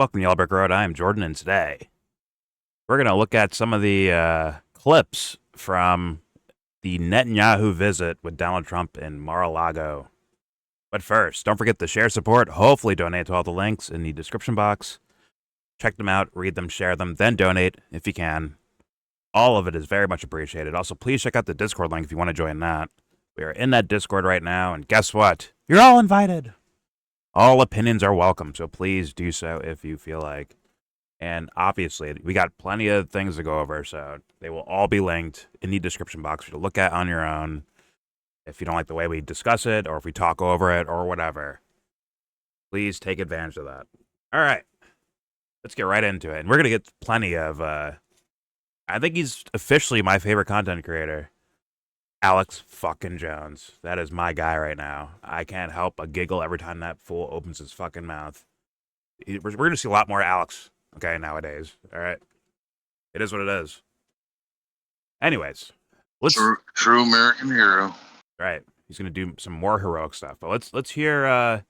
Welcome to YellBro. I am Jordan, and today we're going to look at some of the clips from the Netanyahu visit with Donald Trump in Mar-a-Lago. But first, don't forget to share support. Hopefully donate to all the links in the description box. Check them out, read them, share them, then donate if you can. All of it is very much appreciated. Also, please check out the Discord link if you want to join that. We are in that Discord right now, and guess what? You're all invited. All opinions are welcome, so please do so if you feel like. And obviously, we got plenty of things to go over, so they will all be linked in the description box for you to look at on your own. If you don't like the way we discuss it, or if we talk over it, or whatever, please take advantage of that. All right, let's get right into it. And we're going to get plenty of, I think he's officially my favorite content creator. Alex fucking Jones. That is my guy right now. I can't help but giggle every time that fool opens his fucking mouth. We're going to see a lot more Alex, okay, nowadays. All right? It is what it is. Anyways. True American hero. Right. He's going to do some more heroic stuff. But let's hear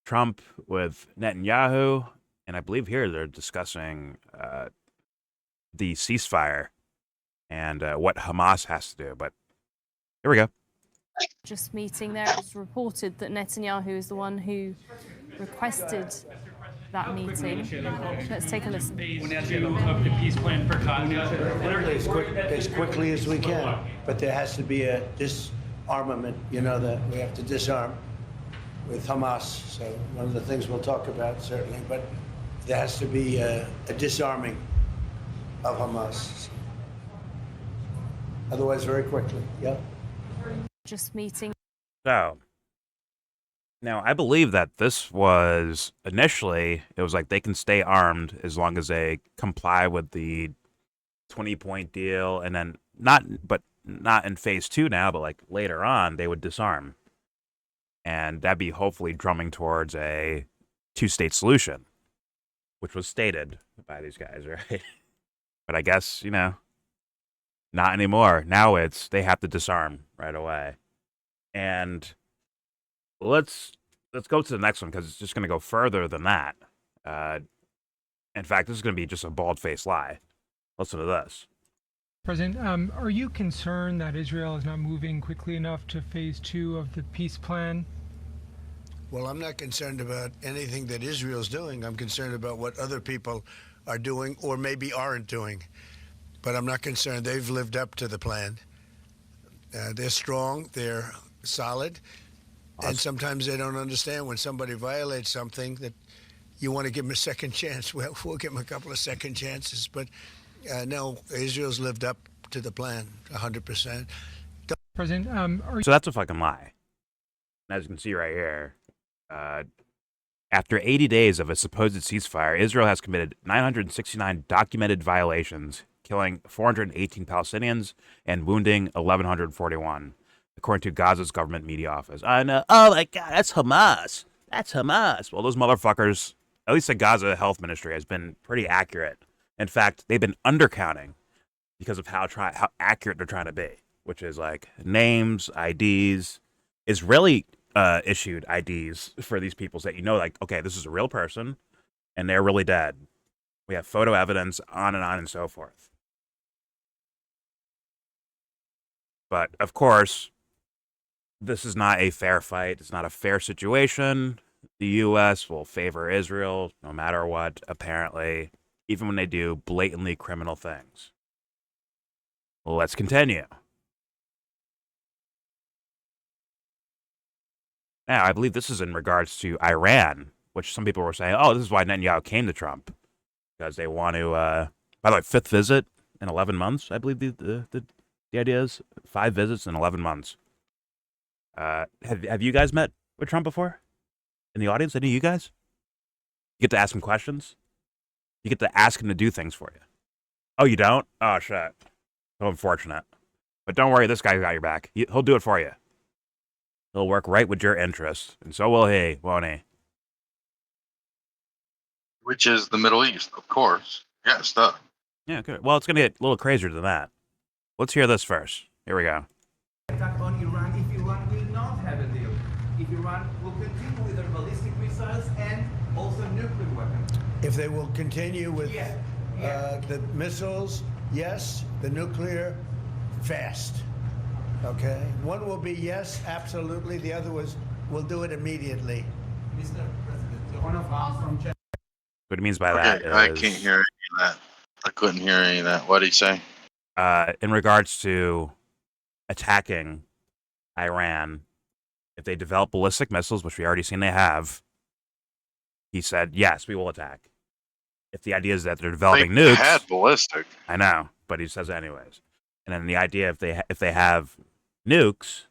Trump with Netanyahu. And I believe here they're discussing the ceasefire and what Hamas has to do. But here we go. Just meeting there, it was reported that Netanyahu is the one who requested that meeting. Let's take a listen. Of the peace plan for Gaza. As quickly as we can, but there has to be a disarmament, that we have to disarm with Hamas. So one of the things we'll talk about, certainly, but there has to be a disarming of Hamas. Otherwise, very quickly, yeah. Just meeting. So, now I believe that this was initially, it was like they can stay armed as long as they comply with the 20-point deal, and then not in phase 2 now, but like later on, they would disarm. And that'd be hopefully drumming towards a 2-state solution, which was stated by these guys, right? But I guess, not anymore. Now it's they have to disarm right away. And let's go to the next one because it's just going to go further than that. In fact, this is going to be just a bald-faced lie. Listen to this. President, are you concerned that Israel is not moving quickly enough to phase 2 of the peace plan? Well, I'm not concerned about anything that Israel's doing. I'm concerned about what other people are doing or maybe aren't doing. But I'm not concerned. They've lived up to the plan. They're strong. They're solid. Awesome. And sometimes they don't understand when somebody violates something that you want to give them a second chance. Well, we'll give them a couple of second chances. But no, Israel's lived up to the plan 100%. President, So that's a fucking lie. As you can see right here, after 80 days of a supposed ceasefire, Israel has committed 969 documented violations, killing 418 Palestinians and wounding 1,141, according to Gaza's government media office. I know. Oh my God, that's Hamas. That's Hamas. Well, those motherfuckers, at least the Gaza Health Ministry, has been pretty accurate. In fact, they've been undercounting because of how accurate they're trying to be, which is like names, IDs, Israeli issued IDs for these people so that like, okay, this is a real person and they're really dead. We have photo evidence, on and so forth. But of course, this is not a fair fight. It's not a fair situation. The U.S. will favor Israel no matter what, apparently, even when they do blatantly criminal things. Well, let's continue. Now, I believe this is in regards to Iran, which some people were saying, oh, this is why Netanyahu came to Trump, because they want to, by the way, 5th visit in 11 months, I believe the idea is. 5 visits in 11 months. Have you guys met with Trump before? In the audience, any of you guys? You get to ask him questions? You get to ask him to do things for you. Oh, you don't? Oh, shit. So unfortunate. But don't worry, this guy's got your back. He'll do it for you. He'll work right with your interests, and so will he, won't he? Which is the Middle East, of course. Yes, duh. Yeah, good. Well, it's going to get a little crazier than that. Let's hear this first. Here we go. Attack on Iran if Iran will not have a deal. If Iran will continue with their ballistic missiles and also nuclear weapons. If they will continue with the missiles, yes. The nuclear, fast. Okay? One will be yes, absolutely. The other was, we'll do it immediately. Mr. President, one of us from China. What he means by that Okay, is, I can't hear any of that. I couldn't hear any of that. What did he say? in regards to attacking Iran, if they develop ballistic missiles, which we already seen they have, he said, yes, we will attack. If the idea is that they're developing They nukes, had ballistic. I know, but he says it anyways. And then the idea if they have nukes,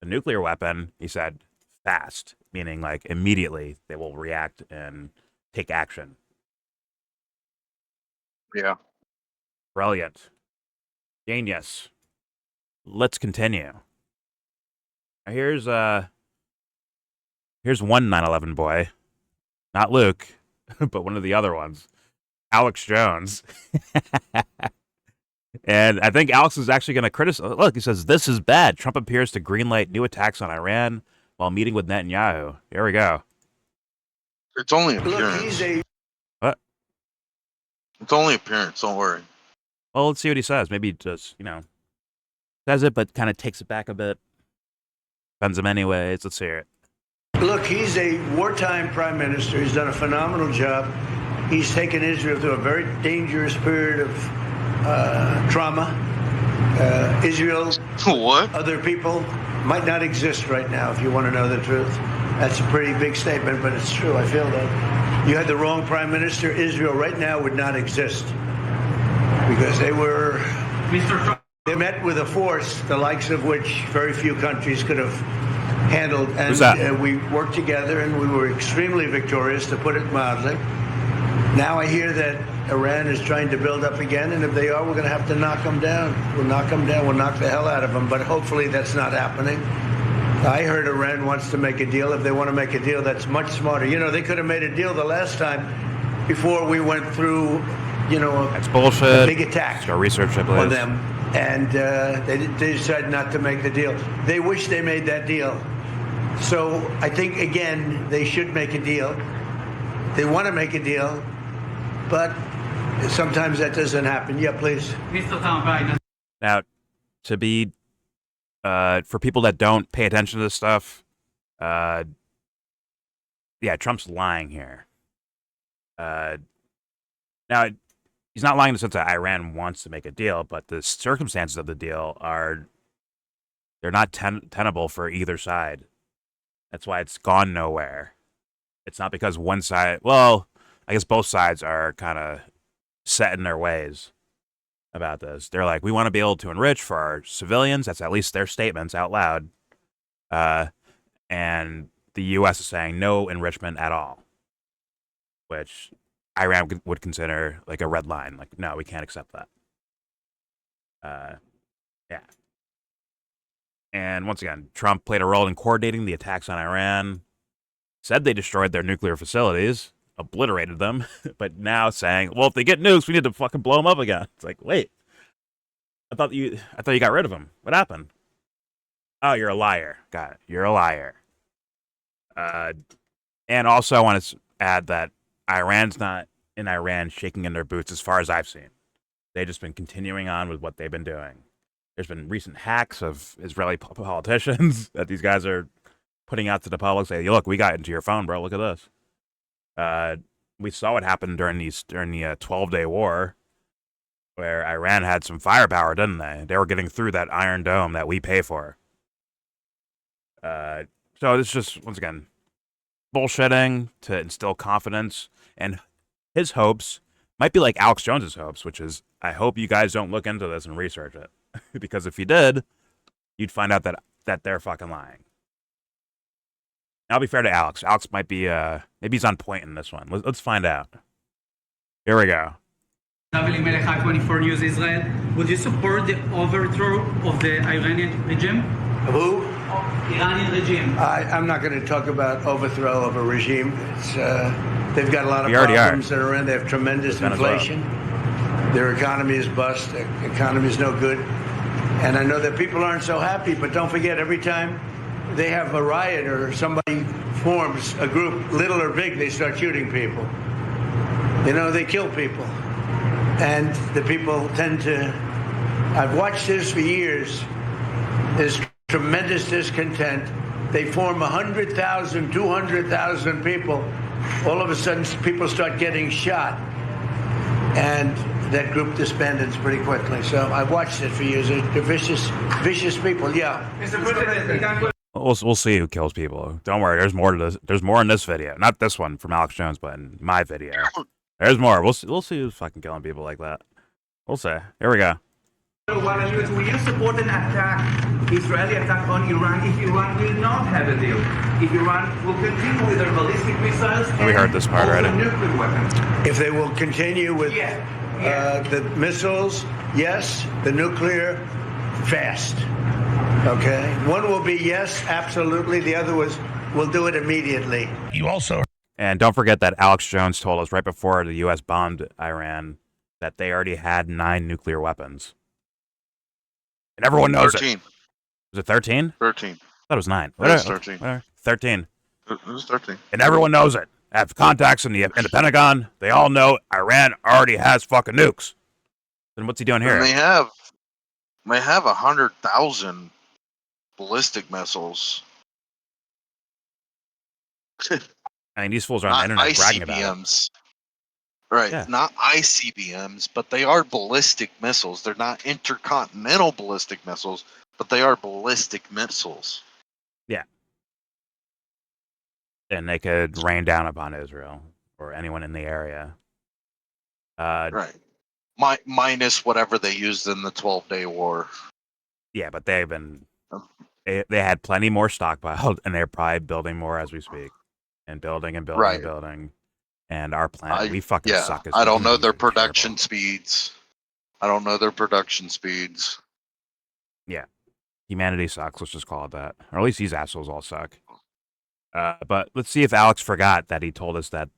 a nuclear weapon, he said fast, meaning like immediately they will react and take action. Yeah. Brilliant. Genius. Let's continue. Now here's one 9/11 boy. Not Luke, but one of the other ones. Alex Jones. And I think Alex is actually going to criticize. Look, he says, this is bad. Trump appears to greenlight new attacks on Iran while meeting with Netanyahu. Here we go. It's only Look, appearance. he's a What? It's only appearance. Don't worry. Well, let's see what he says. Maybe he just, says it, but kind of takes it back a bit. Defends him anyways. Let's hear it. Look, he's a wartime prime minister. He's done a phenomenal job. He's taken Israel through a very dangerous period of trauma. Israel, What? other people might not exist right now, if you want to know the truth. That's a pretty big statement, but it's true. I feel that. You had the wrong prime minister. Israel right now would not exist because they were. Mr. Trump. They met with a force, the likes of which very few countries could have handled. And Who's that? we worked together, and we were extremely victorious, to put it mildly. Now I hear that Iran is trying to build up again, and if they are, we're going to have to knock them down. We'll knock them down. We'll knock the hell out of them. But hopefully that's not happening. I heard Iran wants to make a deal. If they want to make a deal, that's much smarter. They could have made a deal the last time before we went through, That's bullshit. a big attack Let's go research it, please. on them. And they decided not to make the deal. They wish they made that deal. So I think, again, they should make a deal. They want to make a deal, but sometimes that doesn't happen. Yeah, please. Mr. Trump, Now, to be, for people that don't pay attention to this stuff, yeah, Trump's lying here. Now, he's not lying in the sense that Iran wants to make a deal, but the circumstances of the deal they're not tenable for either side. That's why it's gone nowhere. It's not because one side, well, I guess both sides are kind of set in their ways about this. They're like, we want to be able to enrich for our civilians. That's at least their statements out loud. And the U.S. is saying no enrichment at all, which Iran would consider like a red line. Like, no, we can't accept that. Yeah. And once again, Trump played a role in coordinating the attacks on Iran, said they destroyed their nuclear facilities, obliterated them, but now saying, well, if they get nukes, we need to fucking blow them up again. It's like, wait, I thought you got rid of them. What happened? Oh, you're a liar. Got it. You're a liar. And also I want to add that Iran's not in Iran shaking in their boots as far as I've seen. They've just been continuing on with what they've been doing. There's been recent hacks of Israeli politicians that these guys are putting out to the public, say, look, we got into your phone, bro. Look at this. We saw what happened during the 12-day war, where Iran had some firepower, didn't they? They were getting through that Iron Dome that we pay for. So it's just, once again, bullshitting to instill confidence. And his hopes might be like Alex Jones's hopes, which is, I hope you guys don't look into this and research it. Because if you did, you'd find out that they're fucking lying. I'll be fair to Alex. Alex might be, maybe he's on point in this one. Let's find out. Here we go. Daly, 24 News Israel. Would you support the overthrow of the Iranian regime? Who? Iranian regime. I'm not going to talk about overthrow of a regime. They've got a lot of We already problems that are in. They have tremendous Venezuela. inflation. Their economy is bust. Their economy is no good. And I know that people aren't so happy, but don't forget, every time they have a riot or somebody forms a group, little or big, they start shooting people. You know, they kill people. And the people tend to... I've watched this for years. There's tremendous discontent. They form 100,000, 200,000 people. All of a sudden, people start getting shot. And that group disbanded pretty quickly. So I've watched it for years. They're vicious people, yeah. Mr. President, We'll see who kills people. Don't worry. There's more to this. There's more in this video. Not this one from Alex Jones, but in my video. There's more. We'll see who's fucking killing people like that. We'll see. Here we go. will you support an attack, Israeli attack on Iran if Iran will not have a deal? If Iran will continue with their ballistic missiles We heard this part already. nuclear weapons? If they will continue with the missiles, yes. The nuclear, fast. Okay? One will be yes, absolutely. The other was, we'll do it immediately. You also And don't forget that Alex Jones told us right before the U.S. bombed Iran that they already had 9 nuclear weapons. And everyone knows 13. it. Was it 13? 13. I thought it was 9. It was 13. 13. It was 13. And everyone knows it. Have contacts in the Pentagon. They all know Iran already has fucking nukes. Then what's he doing here? And they have 100,000 ballistic missiles. I mean, these fools are on the Not internet bragging about it. ICBMs. Right, Yeah. not ICBMs, but they are ballistic missiles. They're not intercontinental ballistic missiles, but they are ballistic missiles. And they could rain down upon Israel or anyone in the area. Right. Minus whatever they used in the 12-day war. Yeah, but they've been... They had plenty more stockpiled, and they're probably building more as we speak. And building and building Right. and building. And our planet, we fucking Yeah, suck as I don't know humans. their It's terrible. production speeds. I don't know their production speeds. Humanity sucks, let's just call it that. Or at least these assholes all suck. But let's see if Alex forgot that he told us that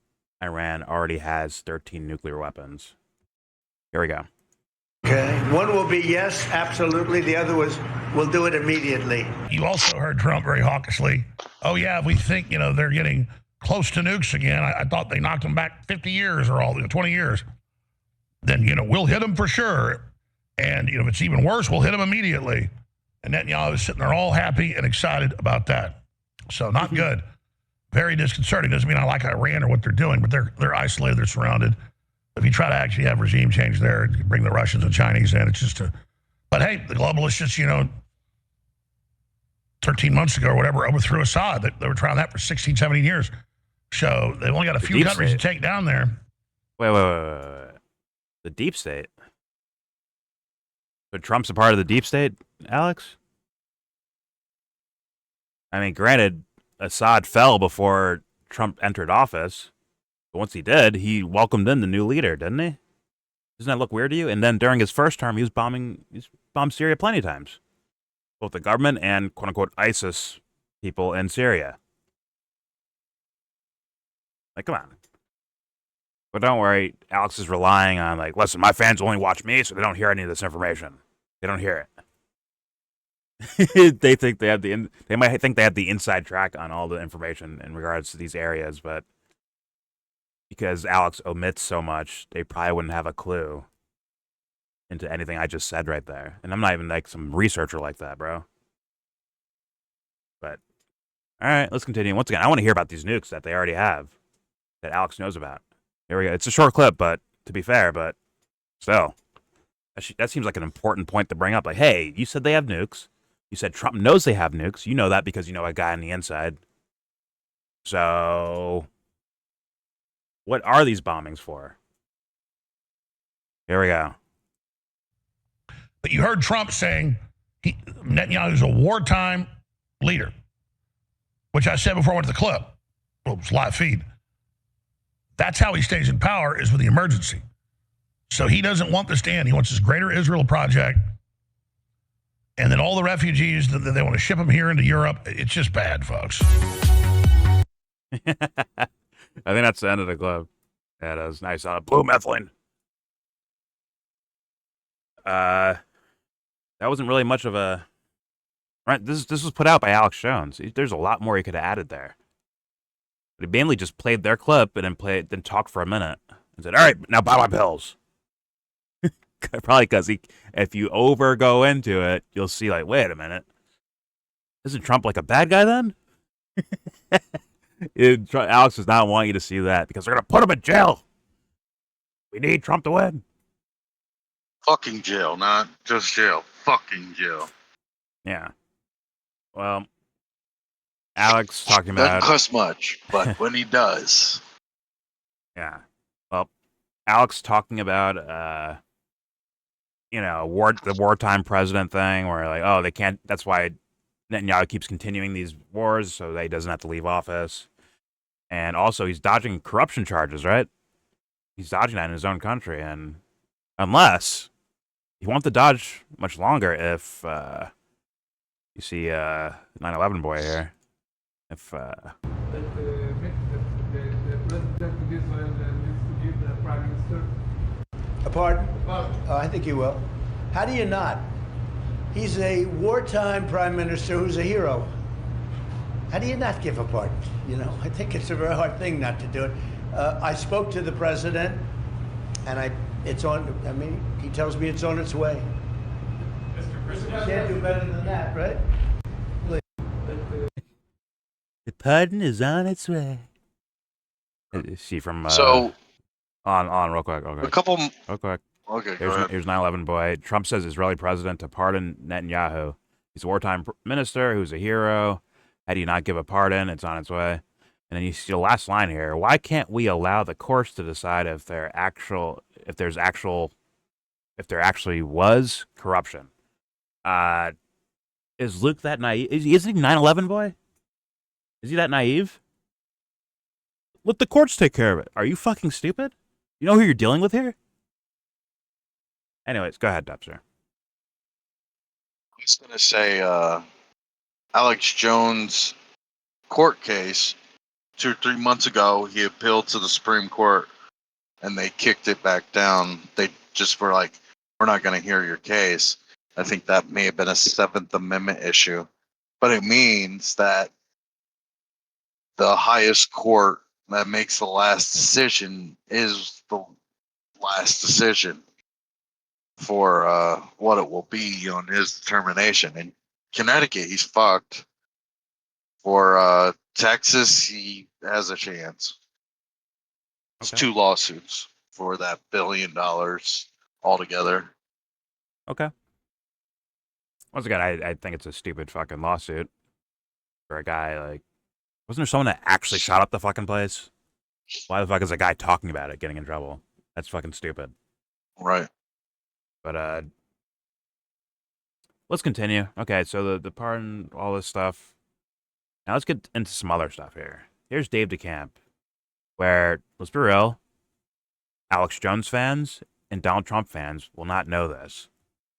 Iran already has 13 nuclear weapons. Here we go. Okay? One will be yes, absolutely. The other was, we'll do it immediately. You also heard Trump very hawkishly. Oh, yeah, we think, they're getting close to nukes again. I thought they knocked them back 50 years or 20 years. Then, we'll hit them for sure. And, if it's even worse, we'll hit them immediately. And Netanyahu is sitting there all happy and excited about that. So not good. Very disconcerting. Doesn't mean I like Iran or what they're doing, but they're isolated, they're surrounded. If you try to actually have regime change there, bring the Russians and Chinese in, it's just But hey, the globalists just, 13 months ago or whatever, overthrew Assad. They were trying that for 16, 17 years. So they've only got a few deep countries state. to take down there. Wait. The deep state? So Trump's a part of the deep state, Alex? I mean, granted, Assad fell before Trump entered office. But once he did, he welcomed in the new leader, didn't he? Doesn't that look weird to you? And then during his first term, he's bombed Syria plenty of times. Both the government and quote-unquote ISIS people in Syria. Like, come on. But don't worry, Alex is relying on, listen, my fans only watch me, so they don't hear any of this information. They don't hear it. They think they might think they have the inside track on all the information in regards to these areas, but because Alex omits so much, they probably wouldn't have a clue into anything I just said right there. And I'm not even some researcher like that, bro. But all right, let's continue. Once again, I want to hear about these nukes that they already have, that Alex knows about. Here we go. It's a short clip, but to be fair, but still, that seems like an important point to bring up. Like, hey, you said they have nukes. You said Trump knows they have nukes. You know that because you know a guy on the inside. So, what are these bombings for? Here we go. But you heard Trump saying Netanyahu's a wartime leader, which I said before I went to the clip. Well, it was live feed. That's how he stays in power, is with the emergency. So he doesn't want this to end. He wants this greater Israel project. And then all the refugees, they want to ship them here into Europe. It's just bad, folks. I think that's the end of the clip. Yeah, that was nice. Blue methylene. That wasn't really much of a... Right, this was put out by Alex Jones. There's a lot more he could have added there. But he mainly just played their clip and then talked for a minute. and said, "All right, now buy my pills." Probably because if you over go into it, you'll see like, wait a minute, isn't Trump like a bad guy then? Alex does not want you to see that because they're gonna put him in jail. We need Trump to win. Fucking jail, not just jail. Fucking jail. Yeah. Well, Alex talking Doesn't about cost much, but when he does, yeah. Well, Alex talking about the wartime president thing where like, oh, they can't. That's why Netanyahu keeps continuing these wars so that he doesn't have to leave office. And also, he's dodging corruption charges, right? He's dodging that in his own country, and unless he won't have to dodge much longer if you see 9/11 boy here. If that the president of Israel needs to give the prime minister? A pardon? A pardon. I think he will. How do you not? He's a wartime prime minister who's a hero. How do you not give a pardon? You know, I think it's a very hard thing not to do it. I spoke to the president, and it's on. I mean, he tells me it's on its way. Mr. President. You can't do better than that, right? the pardon is on its way. Is she from so on real quick? Okay. a couple. Real quick. Okay, go ahead. Here's 9/11 boy. Trump says Israeli president to pardon Netanyahu. He's a wartime minister who's a hero. How do you not give a pardon? It's on its way. And then you see the last line here. Why can't we allow the courts to decide if there actually was corruption? Is Luke that naive? Isn't he 9/11 boy? Is he that naive? Let the courts take care of it. Are you fucking stupid? You know who you're dealing with here? Anyways, go ahead, Dubster. I was going to say Alex Jones' court case 2 or 3 months ago, he appealed to the Supreme Court and they kicked it back down. They just were like, we're not going to hear your case. I think that may have been a 7th Amendment issue. But it means that the highest court that makes the last decision is the last decision for what it will be on his determination. In Connecticut, he's fucked. For Texas, he has a chance. It's Okay. 2 lawsuits for that $1 billion altogether. Okay. Once again, I think it's a stupid fucking lawsuit for a guy like. Wasn't there someone that actually shot up the fucking place? Why the fuck is a guy talking about it getting in trouble? That's fucking stupid. Right. But let's continue. Okay, so the pardon, all this stuff. Now let's get into some other stuff here. Here's Dave DeCamp, where, let's be real, Alex Jones fans and Donald Trump fans will not know this.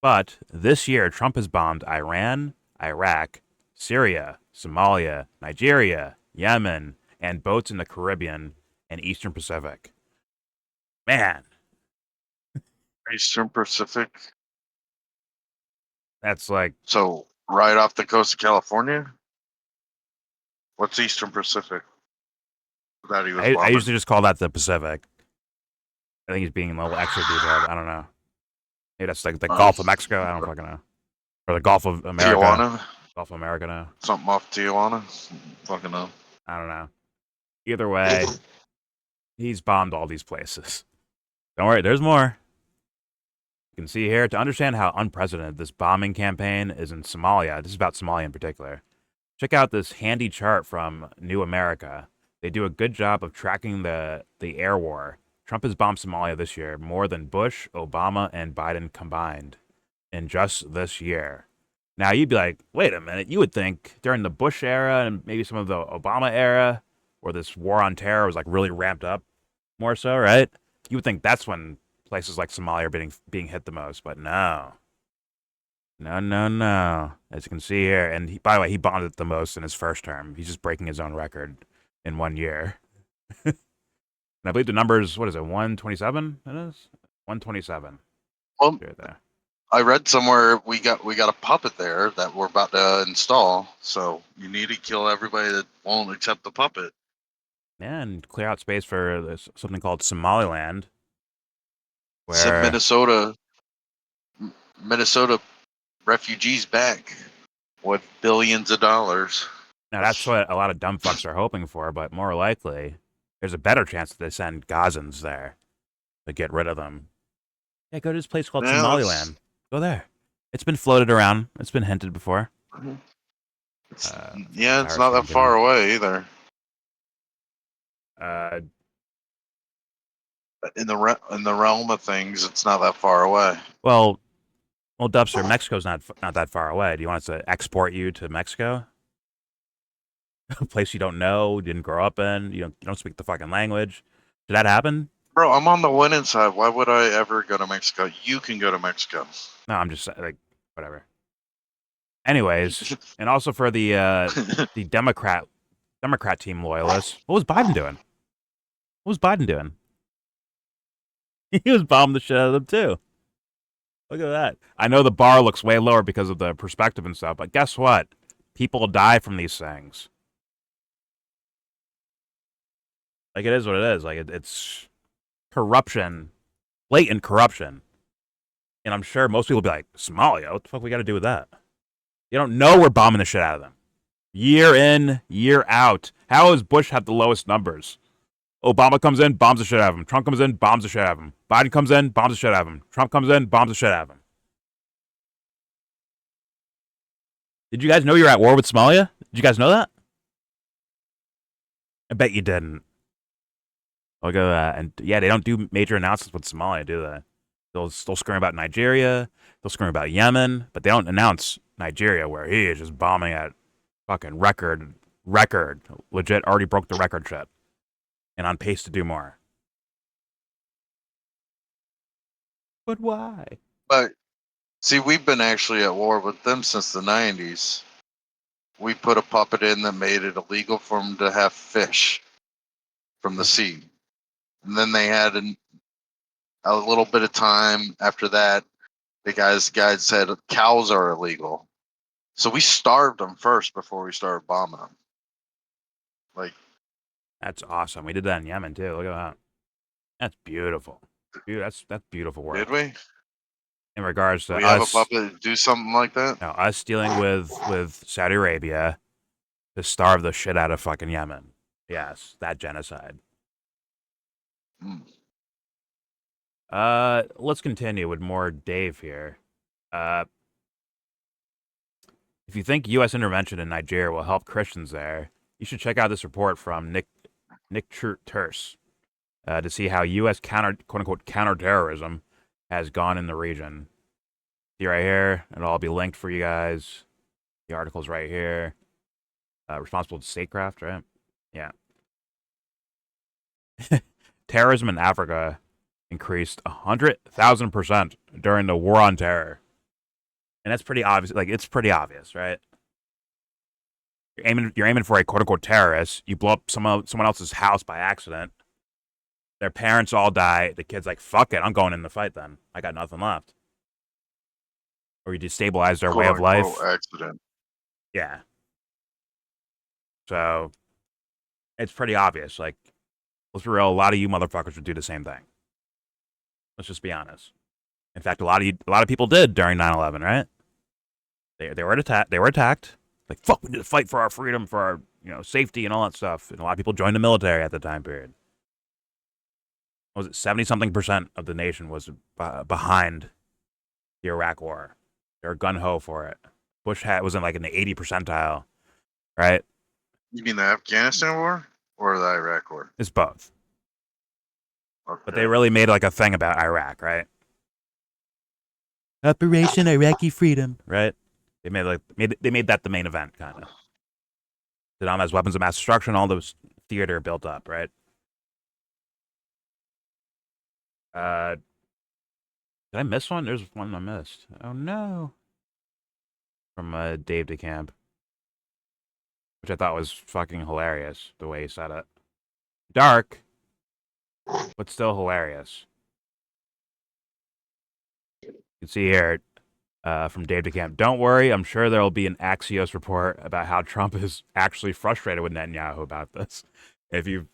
But this year, Trump has bombed Iran, Iraq, Syria, Somalia, Nigeria, Yemen, and boats in the Caribbean and Eastern Pacific. Man, Eastern Pacific. that's like, So right off the coast of California? What's Eastern Pacific? That he was I bombing. usually just call that the Pacific. I think he's being a little extra detailed. I don't know. Maybe that's like the Gulf of Mexico. I don't fucking know. Or the Gulf of America. Tijuana? Gulf of America now. Something off Tijuana? Fucking know. I don't know. Either way, he's bombed all these places. Don't worry, there's more. You can see here, to understand how unprecedented this bombing campaign is in Somalia, this is about Somalia in particular, check out this handy chart from New America. They do a good job of tracking the air war. Trump has bombed Somalia this year more than Bush, Obama, and Biden combined in just this year. Now, you'd be like, wait a minute, you would think during the Bush era and maybe some of the Obama era, where this war on terror was like really ramped up more so, right? You would think that's when places like Somalia are being hit the most, but no. No. As you can see here, and by the way, he bombed it the most in his first term. He's just breaking his own record in 1 year. And I believe the number is, what is it, 127? It is? 127. Well, Right there. I read somewhere we got a puppet there that we're about to install. So you need to kill everybody that won't accept the puppet. and clear out space for something called Somaliland, Send where Minnesota refugees back with billions of dollars. now that's what a lot of dumb fucks are hoping for, but more likely, there's a better chance that they send Gazans there to get rid of them. Yeah, go to this place called Yeah, Somaliland. Go there. It's been floated around. It's been hinted before. It's not Virus that came far down. away either. Uh, In the realm of things, it's not that far away. well, Dubster, Mexico's not that far away. Do you want us to export you to Mexico? A place you don't know, didn't grow up in, you don't speak the fucking language. Did that happen? Bro, I'm on the winning side. Why would I ever go to Mexico? You can go to Mexico. No, I'm just like whatever. Anyways, and also for the the Democrat team loyalists, what was Biden doing? What was Biden doing? He was bombing the shit out of them too. Look at that. I know the bar looks way lower because of the perspective and stuff, but guess what? People die from these things. Like, it is what it is. Like, it's corruption, blatant corruption. And I'm sure most people will be like, Somalia? What the fuck we got to do with that? You don't know we're bombing the shit out of them. Year in, year out. How does Bush have the lowest numbers? Obama comes in, bombs the shit out of him. Trump comes in, bombs the shit out of him. Biden comes in, bombs the shit out of him. Trump comes in, bombs the shit out of him. Did you guys know you were at war with Somalia? Did you guys know that? I bet you didn't. Look at that. And yeah, they don't do major announcements with Somalia, do they? They'll scream about Nigeria. They'll scream about Yemen. But they don't announce Nigeria, where he is just bombing at fucking record. Legit already broke the record shit. And on pace to do more. But why? But see, we've been actually at war with them since the 90s. We put a puppet in that made it illegal for them to have fish from the sea. And then they had a little bit of time after that. The guys said cows are illegal. So we starved them first before we started bombing them. Like, that's awesome. We did that in Yemen too. Look at that. That's beautiful. Dude, that's beautiful work. did we? In regards to We have a us, puppet do something like that? no, us dealing with Saudi Arabia to starve the shit out of fucking Yemen. Yes, that genocide. Mm. Let's continue with more Dave here. If you think U.S. intervention in Nigeria will help Christians there, you should check out this report from Nick Turse to see how U.S. quote-unquote counterterrorism has gone in the region. See right here, it'll all be linked for you guys. The article's right here. Responsible to statecraft, right? Yeah. Terrorism in Africa increased 100,000% during the war on terror. And that's pretty obvious. Like, it's pretty obvious, right? You're aiming for a quote-unquote terrorist. You blow up someone else's house by accident. Their parents all die. The kid's like, fuck it, I'm going in the fight then. I got nothing left. Or you destabilize their way of life. Accident. Yeah. So, it's pretty obvious. Like, let's be real, a lot of you motherfuckers would do the same thing. Let's just be honest. In fact, a lot of people did during 9/11, right? They were attacked. Like, fuck, we need to fight for our freedom, for our safety and all that stuff. And a lot of people joined the military at the time period. What was it 70-something% of the nation was behind the Iraq War? They were gun ho for it. Bush was in like in the 80 percentile, right? You mean the Afghanistan war or the Iraq war? It's both. Okay. But they really made like a thing about Iraq, right? Operation Iraqi Freedom, right? They made that the main event, kind of. Saddam has weapons of mass destruction, all those theater built up, right? Did I miss one? There's one I missed. Oh no. From Dave DeCamp, which I thought was fucking hilarious the way he said it. Dark, but still hilarious. You can see here from Dave DeCamp. Don't worry, I'm sure there will be an Axios report about how Trump is actually frustrated with Netanyahu about this. If you've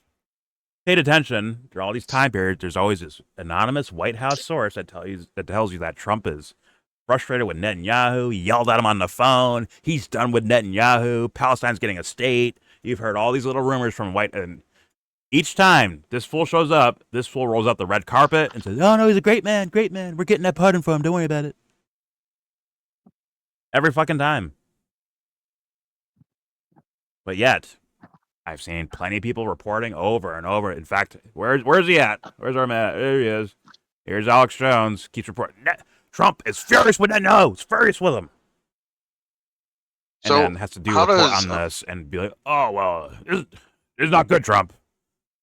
paid attention through all these time periods, there's always this anonymous White House source that tells you that Trump is frustrated with Netanyahu. He yelled at him on the phone. He's done with Netanyahu. Palestine's getting a state. You've heard all these little rumors from White. And each time this fool shows up, this fool rolls out the red carpet and says, "Oh no, he's a great man, great man. We're getting that pardon for him. Don't worry about it." Every fucking time. But yet, I've seen plenty of people reporting over and over. In fact, where's he at? Where's our man? There he is. Here's Alex Jones. Keeps reporting. Trump is furious with Netanyahu. He's furious with him. And then has to do a report on this and be like, "Oh, well, this is not good, Trump.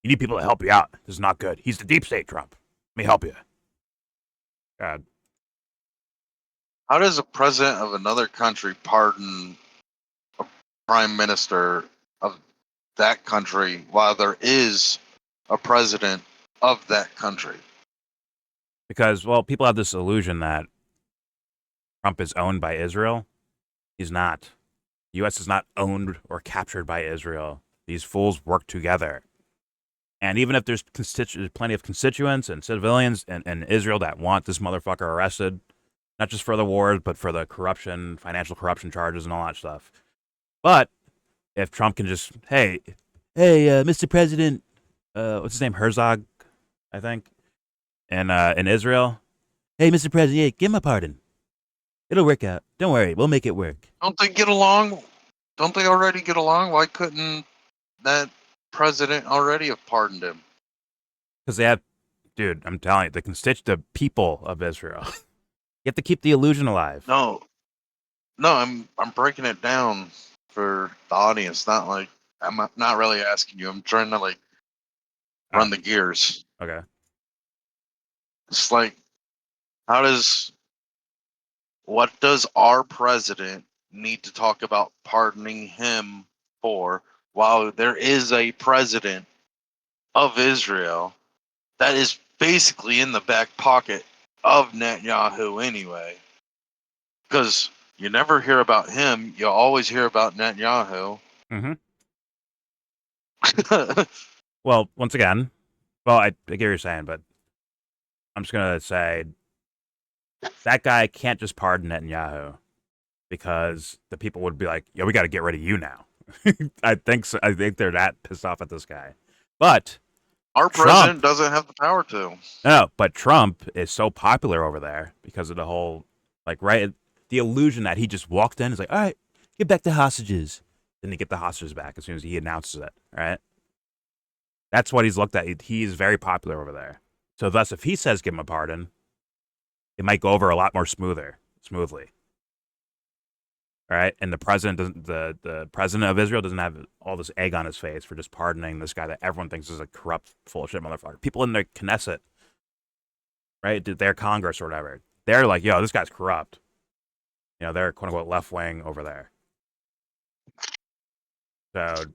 You need people to help you out. This is not good. He's the deep state, Trump. Let me help you." God. How does a president of another country pardon a prime minister of that country while there is a president of that country? Because, well, people have this illusion that Trump is owned by Israel. He's not. The U.S. is not owned or captured by Israel. These fools work together. And even if there's plenty of constituents and civilians in Israel that want this motherfucker arrested, not just for the wars, but for the corruption, financial corruption charges and all that stuff. But if Trump can just, hey, Mr. President, what's his name? Herzog, I think, in Israel. "Hey, Mr. President, yeah, give him a pardon. It'll work out. Don't worry, we'll make it work." Don't they get along? Don't they already get along? Why couldn't that president already have pardoned him? Because they have, dude, I'm telling you, the people of Israel. You have to keep the illusion alive. No, I'm breaking it down for the audience. Not like I'm not really asking you. I'm trying to like run the gears. Okay. It's like, what does our president need to talk about pardoning him for while there is a president of Israel that is basically in the back pocket of Netanyahu anyway? Because you never hear about him, you always hear about Netanyahu. Mm-hmm. Well, once again, I get what you're saying, but I'm just going to say that guy can't just pardon Netanyahu because the people would be like, "Yo, we got to get rid of you now." I think so. I think they're that pissed off at this guy. But our president doesn't have the power to. No, but Trump is so popular over there because of the whole, the illusion that he just walked in and is like, "All right, get back the hostages." Then he get the hostages back as soon as he announces it, right? That's what he's looked at. He is very popular over there. So thus, if he says give him a pardon, it might go over a lot more smoothly. All right? And the president of Israel doesn't have all this egg on his face for just pardoning this guy that everyone thinks is a corrupt, full of shit motherfucker. People in their Knesset, right, their Congress or whatever, they're like, "Yo, this guy's corrupt." You know, they're quote unquote left wing over there. So,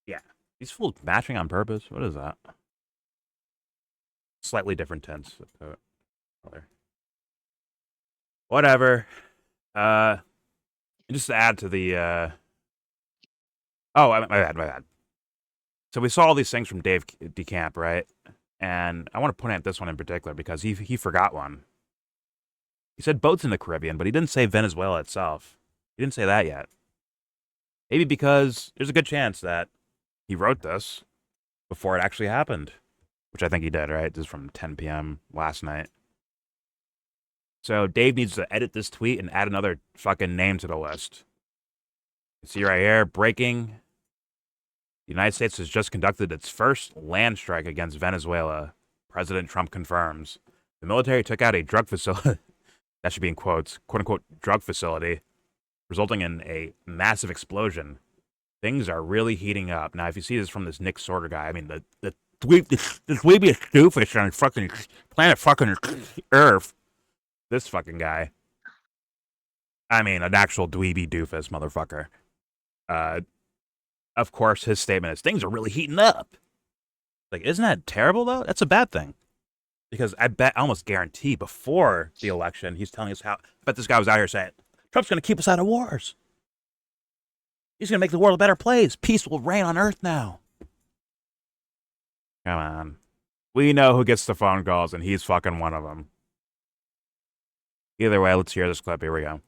yeah, these fools matching on purpose. What is that? Slightly different tints of color. Whatever. Just to add to the. My bad. So we saw all these things from Dave DeCamp, right? And I want to point out this one in particular because he forgot one. He said boats in the Caribbean, but he didn't say Venezuela itself. He didn't say that yet. Maybe because there's a good chance that he wrote this before it actually happened, which I think he did, right? This is from 10 p.m. last night. So Dave needs to edit this tweet and add another fucking name to the list. You see right here, breaking. The United States has just conducted its first land strike against Venezuela. President Trump confirms. The military took out a drug facility. That should be in quotes, quote unquote, drug facility, resulting in a massive explosion. Things are really heating up. Now, if you see this from this Nick Sorter guy, I mean, the dweebiest doofus on fucking planet fucking Earth. This fucking guy. I mean, an actual dweeby doofus motherfucker. Of course, his statement is, things are really heating up. Like, isn't that terrible, though? That's a bad thing. Because I almost guarantee before the election, he's telling us how, I bet this guy was out here saying, Trump's going to keep us out of wars. He's going to make the world a better place. Peace will reign on Earth now. Come on. We know who gets the phone calls, and he's fucking one of them. Either way, let's hear this clip. Here we go.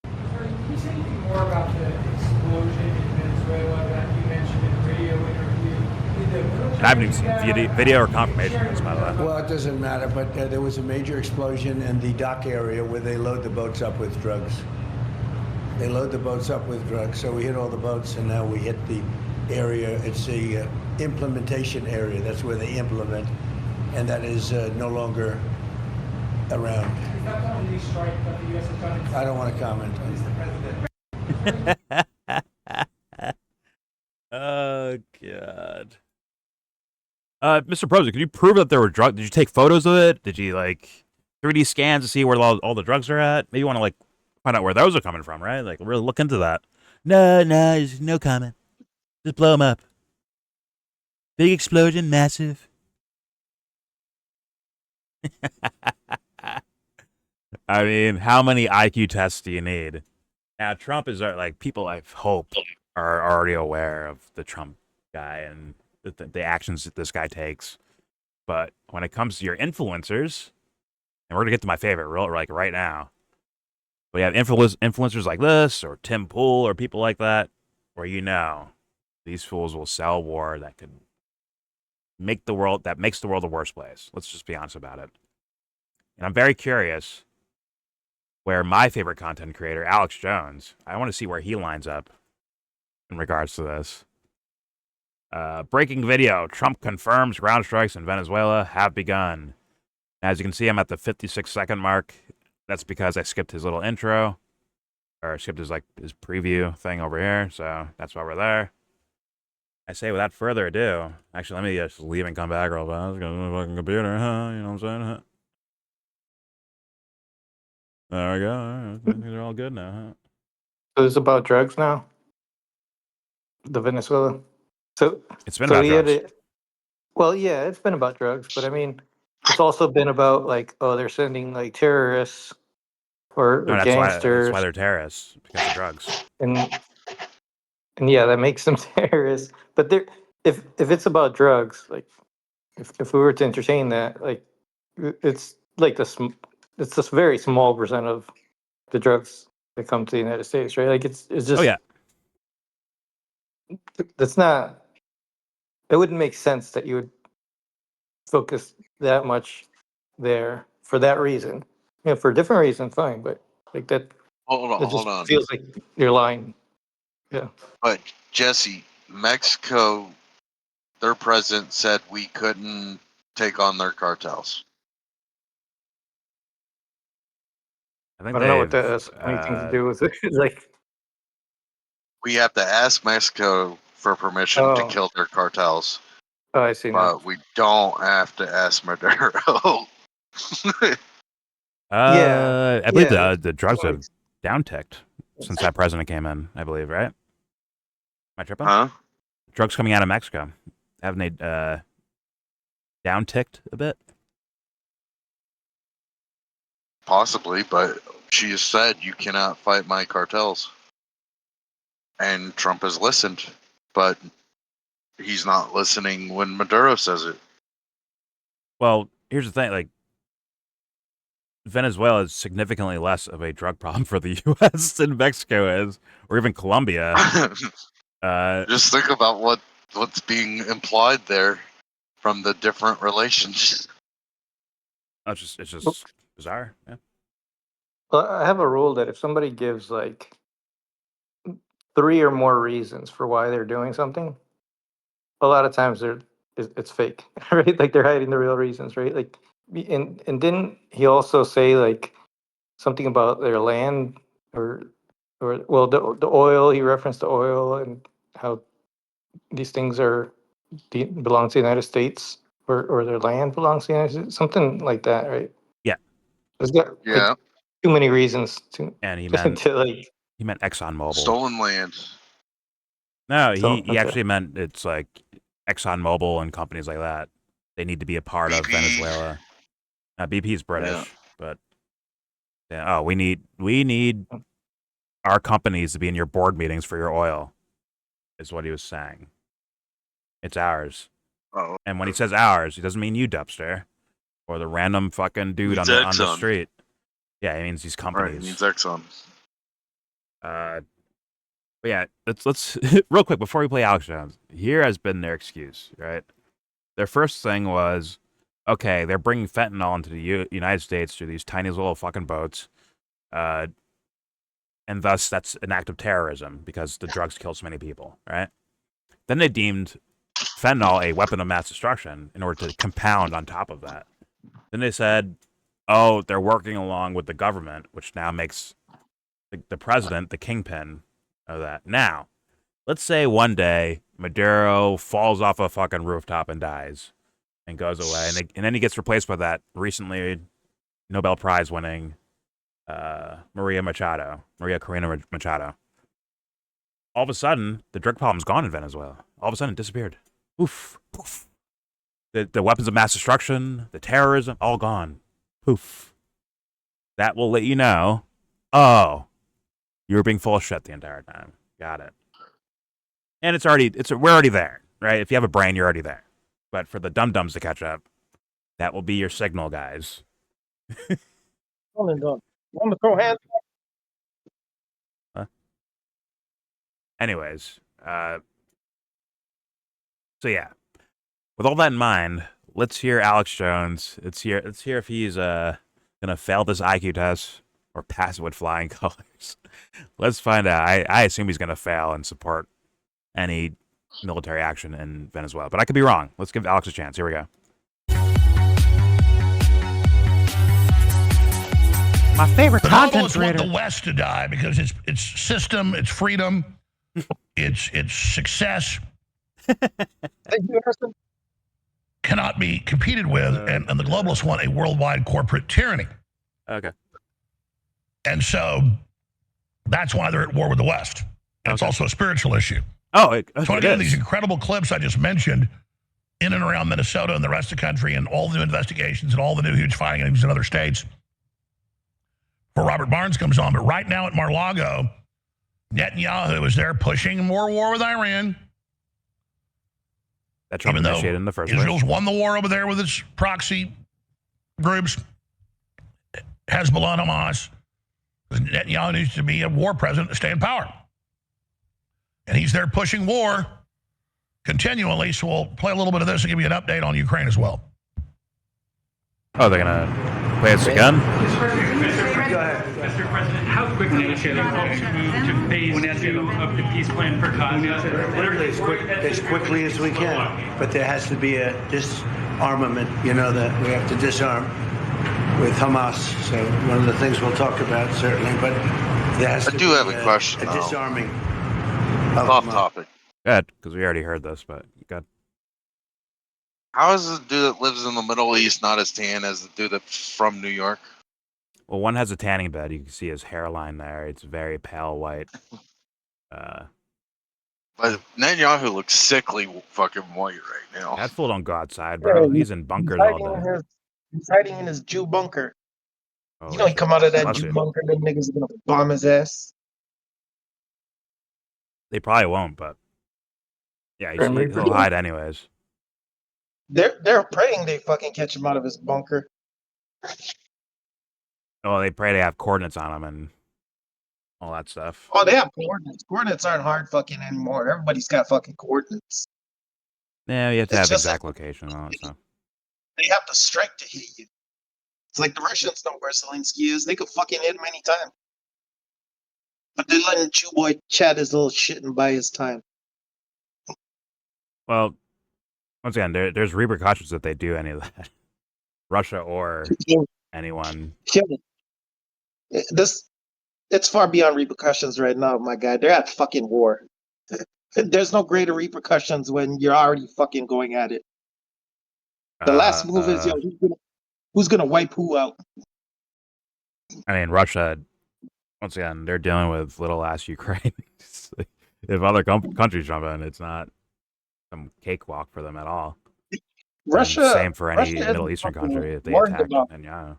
Sorry, can you say anything more about the explosion in Venezuela that you mentioned in the radio interview? And I haven't even seen video or confirmation of this, by the way. Well, it doesn't matter, but there was a major explosion in the dock area where they load the boats up with drugs. They load the boats up with drugs, so we hit all the boats, and now we hit the area. It's the implementation area. That's where they implement, and that is no longer around. Is that the only strike that the U.S. has done? I don't want to comment on Mr. President. Oh, God. Mr. President, can you prove that there were drugs? Did you take photos of it? Did you, 3D scans to see where all the drugs are at? Maybe you want to, find out where those are coming from, right? Really look into that. No, there's no comment. Just blow them up. Big explosion, massive. I mean, how many IQ tests do you need? Now, Trump is people I hope are already aware of the Trump guy and the actions that this guy takes. But when it comes to your influencers, and we're going to get to my favorite right now, we have influencers like this or Tim Pool or people like that, where these fools will sell war that could makes the world a worse place. Let's just be honest about it. And I'm very curious where my favorite content creator, Alex Jones, I want to see where he lines up in regards to this. Breaking video. Trump confirms ground strikes in Venezuela have begun. As you can see, I'm at the 56-second mark. That's because I skipped his little intro. Or skipped his preview thing over here. So that's why we're there. I say without further ado. Actually, let me just leave and come back real fast. Got my fucking computer, huh? You know what I'm saying? There we go. All right. Things are all good now, huh? So it's about drugs now? The Venezuela? So It's been about drugs. Well, yeah, it's been about drugs, but I mean, it's also been about they're sending terrorists or gangsters. That's why they're terrorists, because of drugs. And yeah, that makes them terrorists. But if it's about drugs, if we were to entertain that, it's it's a very small percent of the drugs that come to the United States, right? It's just. Oh yeah. That's not. It wouldn't make sense that you would focus that much there for that reason. For a different reason, fine, but that. Hold on. Feels like you're lying. Yeah. But Jesse, Mexico, their president said we couldn't take on their cartels. I don't know what that has anything to do with it. We have to ask Mexico for permission to kill their cartels. Oh, I see. But we don't have to ask Maduro. I believe the drugs have downticked since that president came in, I believe, right? Am I tripping? Huh? Drugs coming out of Mexico. Haven't they downticked a bit? Possibly, but she has said you cannot fight my cartels. And Trump has listened, but he's not listening when Maduro says it. Well, here's the thing, Venezuela is significantly less of a drug problem for the U.S. than Mexico is, or even Colombia. Just think about what's being implied there from the different relations. It's just bizarre. Yeah. Well, I have a rule that if somebody gives 3 or more reasons for why they're doing something, a lot of times it's fake, right? They're hiding the real reasons, right? And didn't he also say something about their land or the oil? He referenced the oil and how these things belong to the United States or their land belongs to the United States, something like that, right? Yeah. There's got too many reasons to. And he meant he meant ExxonMobil. Stolen land. No, he actually meant it's ExxonMobil and companies like that. They need to be a part of Venezuela. BP is British, but we need our companies to be in your board meetings for your oil, is what he was saying. It's ours. Oh, And when he says ours, he doesn't mean you, Dubster, or the random fucking dude on the Exxon. street. Yeah, he means these Right, companies. he needs Exxon. But yeah, let's real quick before we play Alex Jones. Here has been their excuse, right? Their first thing was, okay, they're bringing fentanyl into the United States through these tiny little fucking boats, and thus that's an act of terrorism because the drugs kill so many people, right? Then they deemed fentanyl a weapon of mass destruction in order to compound on top of that. Then they said, oh, they're working along with the government, which now makes the president the kingpin of that. Now, let's say one day Maduro falls off a fucking rooftop and dies and goes away, and then he gets replaced by that recently Nobel Prize winning Maria Corina Machado. All of a sudden, the drug problem's gone in Venezuela. All of a sudden, it disappeared. Poof, poof. The weapons of mass destruction, the terrorism, all gone. Poof. That will let you know, oh, you were being full of shit the entire time. Got it. And we're already there, right? If you have a brain, you're already there. But for the dum-dums to catch up, that will be your signal, guys. Want to throw hands? Anyways, so yeah. With all that in mind, let's hear Alex Jones. Let's hear if he's gonna fail this IQ test or pass it with flying colors. Let's find out. I assume he's gonna fail and support any military action in Venezuela, but I could be wrong. Let's give Alex a chance. Here we go. My favorite content creator. Want the West to die because its system, its freedom, its success cannot be competed with, and the globalists want a worldwide corporate tyranny. Okay. And so that's why they're at war with the West. And it's also a spiritual issue. Oh, so again, these incredible clips I just mentioned in and around Minnesota and the rest of the country and all the new investigations and all the new huge findings in other states where Robert Barnes comes on. But right now at Mar-a-Lago, Netanyahu is there pushing more war with Iran. That Trump initiated in the first place. Israel's won the war over there with its proxy groups, Hezbollah and Hamas. Netanyahu needs to be a war president to stay in power. And he's there pushing war continually, so we'll play a little bit of this and give you an update on Ukraine as well. Oh, they're going to play this again? Mr. President, how quickly should the folks move to phase 2 of the peace plan for Gaza? Literally as quickly as we can. But there has to be a disarmament, that we have to disarm with Hamas. So one of the things we'll talk about, certainly. But there has to be have a question, a disarming. Off topic. Good, because we already heard this, but good. How is this dude that lives in the Middle East not as tan as the dude that's from New York? Well, one has a tanning bed. You can see his hairline there. It's very pale white. But Netanyahu looks sickly fucking white right now. That fool don't go outside, bro. Yeah, he's in bunkers all day. He's hiding in his Jew bunker. Oh, He come out of that Jew bunker, them niggas are gonna bomb his ass. They probably won't, but yeah, he'll hide anyways. They're praying they fucking catch him out of his bunker. Oh, they pray they have coordinates on him and all that stuff. Oh, they have coordinates. Coordinates aren't hard fucking anymore. Everybody's got fucking coordinates. Yeah, you have to have exact location and all that stuff. They have to strike to hit you. It's like the Russians know where Zelensky is. They could fucking hit him anytime. But they're letting Jew boy chat his little shit and buy his time. Well, once again, there's repercussions if they do any of that. Russia or anyone. It's far beyond repercussions right now, my guy. They're at fucking war. There's no greater repercussions when you're already fucking going at it. The last move is, who's gonna wipe who out? I mean, Russia, once again, they're dealing with little ass Ukraine. If other countries jump in, it's not some cakewalk for them at all. Russia, and same for any Russia Middle Eastern country if they attack. And yeah,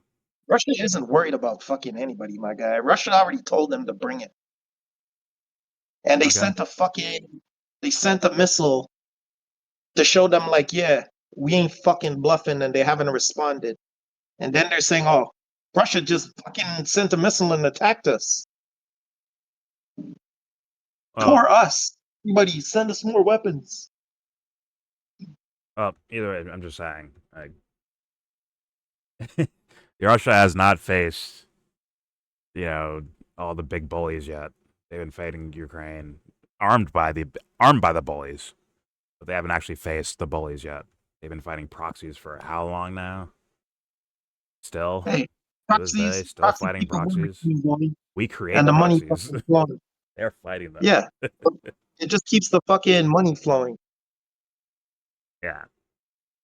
Russia isn't worried about fucking anybody, my guy. Russia already told them to bring it, and they sent a missile. to show them like, yeah, we ain't fucking bluffing, and they haven't responded. And then they're saying, oh, Russia just fucking sent a missile and attacked us. Tore us. Everybody, send us more weapons. Well, either way, I'm just saying, like, Russia has not faced, all the big bullies yet. They've been fighting Ukraine, armed by the bullies, but they haven't actually faced the bullies yet. They've been fighting proxies for how long now? Still, Hey, to this day, still fighting people proxies. money, We create and the money proxies. fucking flowing. They're fighting them. Yeah, it just keeps the fucking money flowing. Yeah.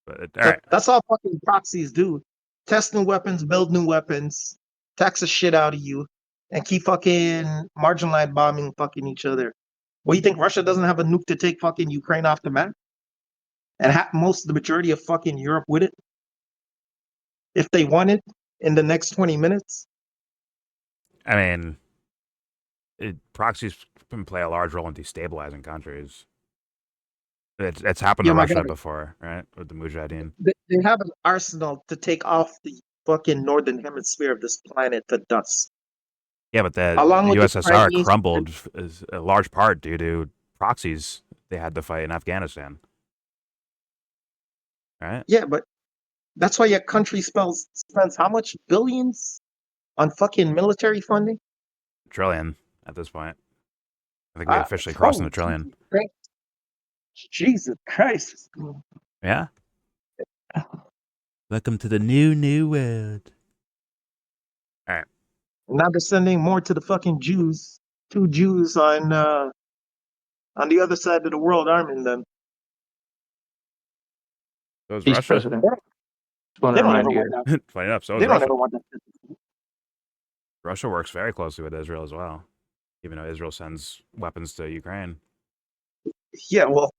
But all right. That's all fucking proxies do. Test new weapons, build new weapons, tax the shit out of you, and keep fucking marginalized bombing fucking each other. What do you think? Russia doesn't have a nuke to take fucking Ukraine off the map? And most of the majority of fucking Europe with it? If they want it in the next 20 minutes? I mean, proxies can play a large role in destabilizing countries. It's happened to Russia before, right? With the Mujahideen. They have an arsenal to take off the fucking northern hemisphere of this planet to dust. Yeah, but the Along with the USSR Chinese- crumbled as a large part due to proxies they had to fight in Afghanistan. Right? Yeah, but that's why your country spends how much billions on fucking military funding? $1 trillion at this point. I think we officially crossing the trillion. Jesus Christ. Yeah. Welcome to the new world. All right. Now they're sending more to the fucking Jews. 2 Jews on the other side of the world arming them. So is Peace Russia. president. Just want They to don't remind ever you. want that. Funny enough, so They is don't Russia. ever want that. Russia works very closely with Israel as well, even though Israel sends weapons to Ukraine. Yeah, well,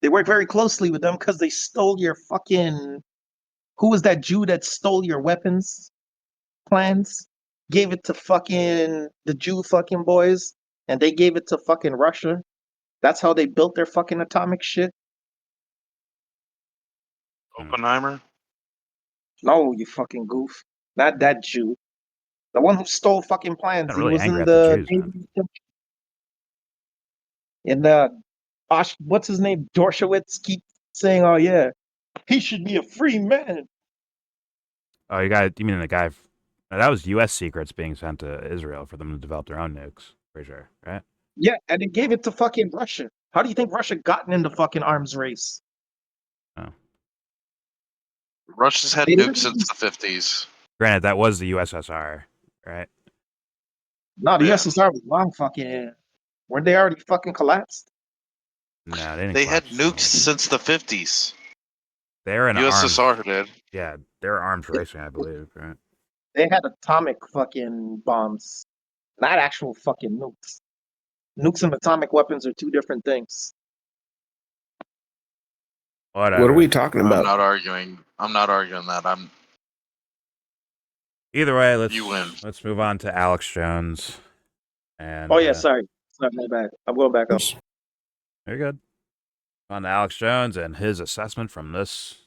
they work very closely with them because they stole your fucking. Who was that Jew that stole your weapons plans? Gave it to fucking the Jew fucking boys, and they gave it to fucking Russia. That's how they built their fucking atomic shit. Oppenheimer? No, you fucking goof. Not that Jew. The one who stole fucking plans. I'm He really was angry in at the Jews, man. Navy. And what's his name? Dershowitz keep saying, "Oh yeah, he should be a free man." Oh, you mean the guy? That was U.S. secrets being sent to Israel for them to develop their own nukes, for sure, right? Yeah, and they gave it to fucking Russia. How do you think Russia gotten in the fucking arms race? Oh. Russia's had They nukes didn't- since the 50s. Granted, that was the USSR, right? No, the Yeah. USSR was long fucking. Weren't they already fucking collapsed? No, they didn't. They had collapse. nukes since the 50s. They're in USSR arms. did. Yeah, they're arms racing, I believe, right? They had atomic fucking bombs, not actual fucking nukes. Nukes and atomic weapons are 2 different things. Whatever. What are we talking I'm about? not arguing. I'm not arguing that. Either way, You win. let's move on to Alex Jones. And Oh yeah, sorry, my bad. I'm going back up. Very good. On to Alex Jones and his assessment from this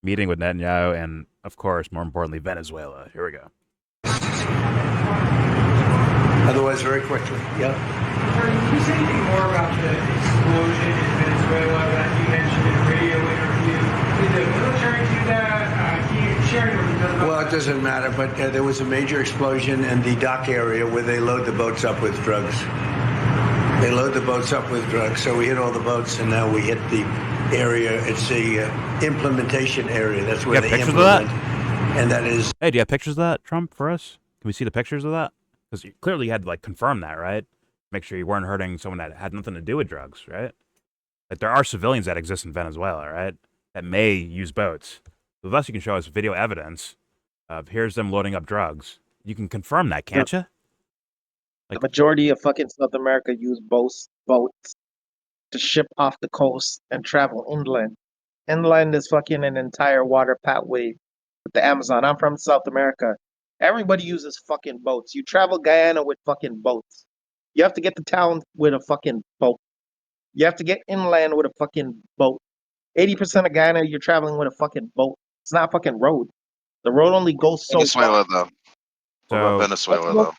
meeting with Netanyahu and, of course, more importantly, Venezuela. Here we go. Otherwise, very quickly. Yeah. Can you say anything more about the explosion in Venezuela that you mentioned in a radio interview? Did the military do that? Can you share any more details about Well, it doesn't matter, but there was a major explosion in the dock area where they load the boats up with drugs. They load the boats up with drugs, so we hit all the boats, and now we hit the area. It's the implementation area. That's where You they have pictures of implement. that? And that is. Hey, do you have pictures of that, Trump, for us? Can we see the pictures of that? Because clearly you had to, like, confirm that, right? Make sure you weren't hurting someone that had nothing to do with drugs, right? Like, there are civilians that exist in Venezuela, right? That may use boats. So thus you can show us video evidence of here's them loading up drugs. You can confirm that, can't you? The majority of fucking South America use boats to ship off the coast and travel inland. Inland is fucking an entire water pathway with the Amazon. I'm from South America. Everybody uses fucking boats. You travel Guyana with fucking boats. You have to get to town with a fucking boat. You have to get inland with a fucking boat. 80% of Guyana, you're traveling with a fucking boat. It's not a fucking road. The road only goes so Venezuela, far. though. What So about Venezuela, though?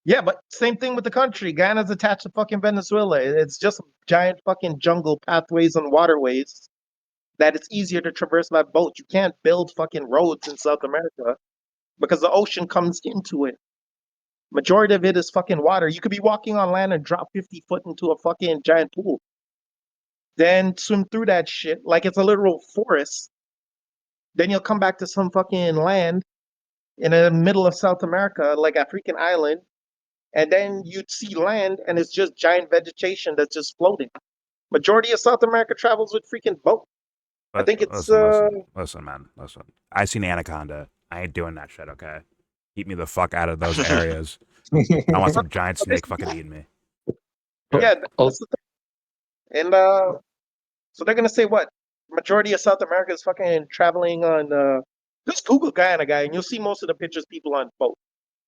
Yeah, but same thing with the country. Guyana's attached to fucking Venezuela. It's just giant fucking jungle pathways and waterways that it's easier to traverse by boat. You can't build fucking roads in South America because the ocean comes into it. Majority of it is fucking water. You could be walking on land and drop 50 foot into a fucking giant pool. Then swim through that shit like it's a literal forest. Then you'll come back to some fucking land in the middle of South America, like a freaking island, and then you'd see land and it's just giant vegetation that's just floating. Majority of South America travels with freaking boat. I but think it's listen, man, listen. I seen Anaconda. I ain't doing that shit. Okay, keep me the fuck out of those areas. I want some giant snake fucking eating me. yeah, that's the thing. And so they're gonna say what? Majority of South America is fucking traveling on just Google Guyana guy and you'll see most of the pictures people on boat.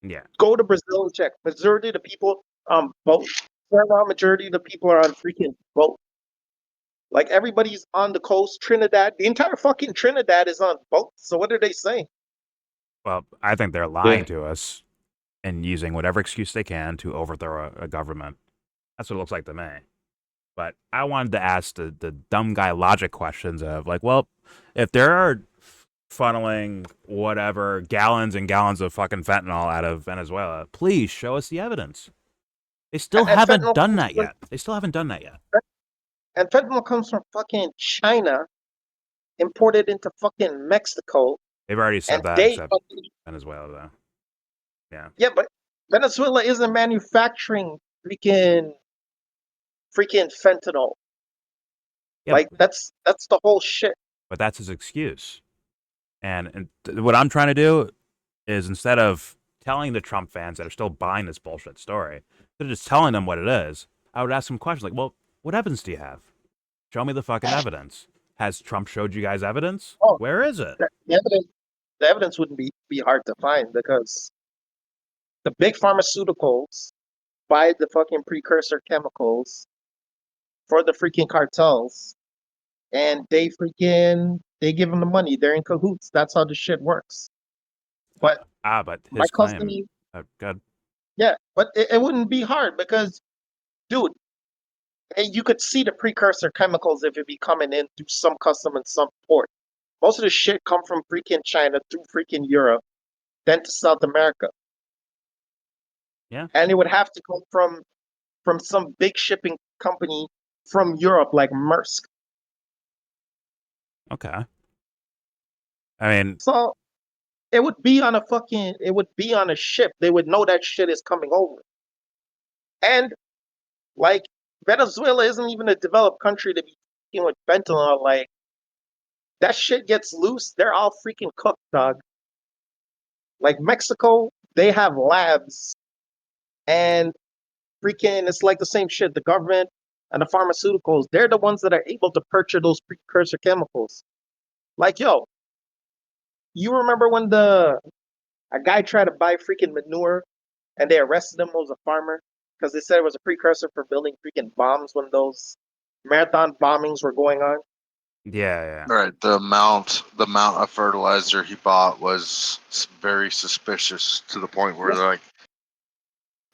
Yeah. Go to Brazil and check. Majority of the people on boat. Majority of the people are on freaking boat. Like everybody's on the coast, Trinidad. The entire fucking Trinidad is on boats. So what are they saying? Well, I think they're lying to us and using whatever excuse they can to overthrow a government. That's what it looks like to me. But I wanted to ask the dumb guy logic questions of like, well, if there are funneling whatever gallons and gallons of fucking fentanyl out of Venezuela, please show us the evidence. They still haven't done that yet. They still haven't done that yet. And fentanyl comes from fucking China, imported into fucking Mexico. They've already said that, except Venezuela, though. Yeah. Yeah, but Venezuela isn't manufacturing freaking fentanyl. Yeah, like that's the whole shit. But that's his excuse. And what I'm trying to do is instead of telling the Trump fans that are still buying this bullshit story, they're just telling them what it is. I would ask them questions like, well, what evidence do you have? Show me the fucking evidence. Has Trump showed you guys evidence? Where is it? The evidence wouldn't be hard to find because the big pharmaceuticals buy the fucking precursor chemicals for the freaking cartels, and they give them the money. They're in cahoots. That's how the shit works. But his claim. Good. Yeah, but it wouldn't be hard because, dude, you could see the precursor chemicals if it be coming in through some custom and some port. Most of the shit come from freaking China through freaking Europe, then to South America. Yeah. And it would have to come from some big shipping company from Europe like Maersk. Okay. I mean, so it would be on a ship. They would know that shit is coming over. And like Venezuela isn't even a developed country to be dealing with fentanyl. Like that shit gets loose, they're all freaking cooked, dog. Like Mexico, they have labs and freaking it's like the same shit. The government and the pharmaceuticals, they're the ones that are able to purchase those precursor chemicals. Like, yo, you remember when a guy tried to buy freaking manure and they arrested him, was a farmer, because they said it was a precursor for building freaking bombs when those marathon bombings were going on? Yeah. Right. The amount of fertilizer he bought was very suspicious to the point where they're like,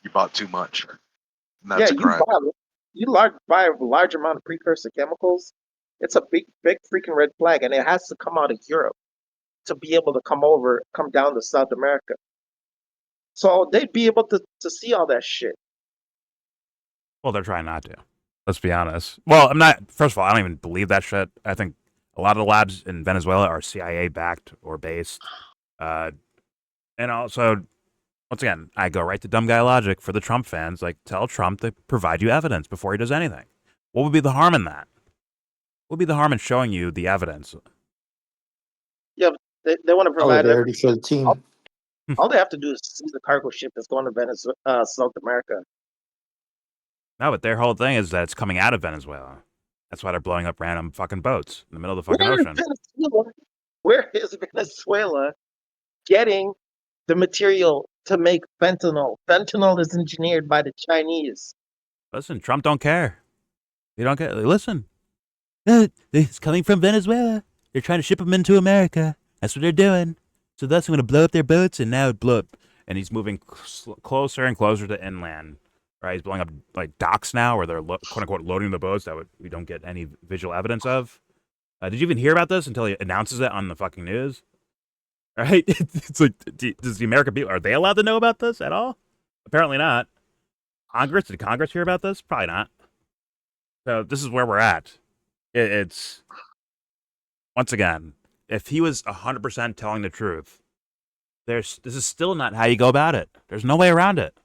you bought too much. And that's a crime. You buy a large amount of precursor chemicals, it's a big freaking red flag, and it has to come out of Europe to be able to come down to South America. So they'd be able to see all that shit. Well, they're trying not to. Let's be honest. Well, I'm not. First of all, I don't even believe that shit. I think a lot of the labs in Venezuela are CIA backed or based. And also, once again, I go right to dumb guy logic for the Trump fans. Like, tell Trump to provide you evidence before he does anything. What would be the harm in that? What would be the harm in showing you the evidence? Yeah, they want to provide. They already showed the team. All they have to do is see the cargo ship that's going to Venezuela, South America. No, but their whole thing is that it's coming out of Venezuela. That's why they're blowing up random fucking boats in the middle of the fucking ocean. Where is Venezuela getting the material to make fentanyl? Fentanyl is engineered by the Chinese. Listen, Trump don't care. You don't get. Listen, it's coming from Venezuela. They're trying to ship them into America. That's what they're doing. So thus, I'm going to blow up their boats, and now it blew up. And he's moving closer and closer to inland. Right? He's blowing up like docks now, where they're quote unquote loading the boats that we don't get any visual evidence of. Did you even hear about this until he announces it on the fucking news? Right? It's like, does the American people, are they allowed to know about this at all? Apparently not. Did Congress hear about this? Probably not. So this is where we're at. It's, once again, if he was 100% telling the truth, this is still not how you go about it. There's no way around it.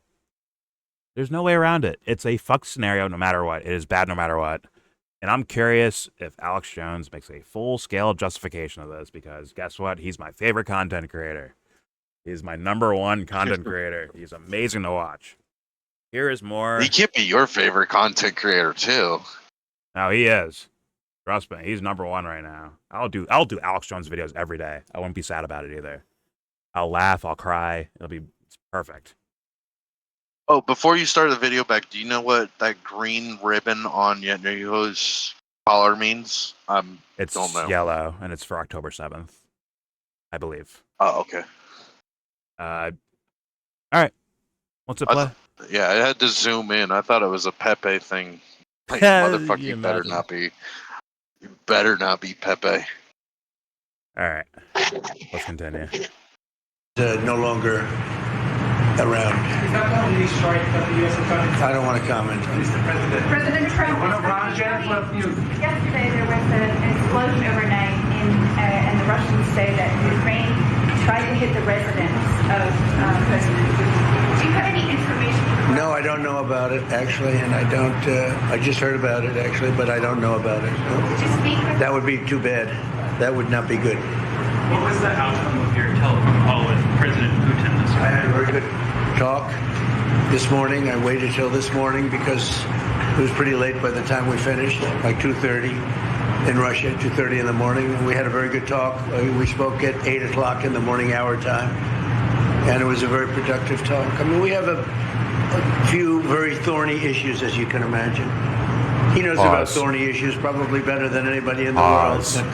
There's no way around it. It's a fuck scenario no matter what. It is bad no matter what. And I'm curious if Alex Jones makes a full-scale justification of this, because guess what? He's my favorite content creator. He's my #1 content creator. He's amazing to watch. Here is more. He can't be your favorite content creator too. No, he is. Trust me, he's #1 right now. I'll do Alex Jones videos every day. I won't be sad about it either. I'll laugh, I'll cry. It's perfect. Oh, before you start the video back, do you know what that green ribbon on Netanyahu's collar means? It's don't know. Yellow, and it's for October 7th, I believe. Oh, okay. All right. What's it play? Yeah, I had to zoom in. I thought it was a Pepe thing. Like, motherfucker, you better not be. You better not be Pepe. All right. Let's continue. No longer around. Is that the only strike that the U.S. has done? I don't want to comment. Mr. President. President Trump. Yesterday there was an explosion overnight and the Russians say that Ukraine tried to hit the residence of President Putin. Do you have any information? No, I don't know about it, actually, and I don't, I just heard about it, actually, but I don't know about it. That would be too bad. That would not be good. What was the outcome of your telephone call with President Putin this morning? I had a very good talk this morning. I waited till this morning because it was pretty late by the time we finished, like 2:30 in Russia, 2:30 in the morning. We had a very good talk. We spoke at 8 o'clock in the morning hour time, and it was a very productive talk. I mean, we have a few very thorny issues, as you can imagine. He knows about thorny issues probably better than anybody in the world, but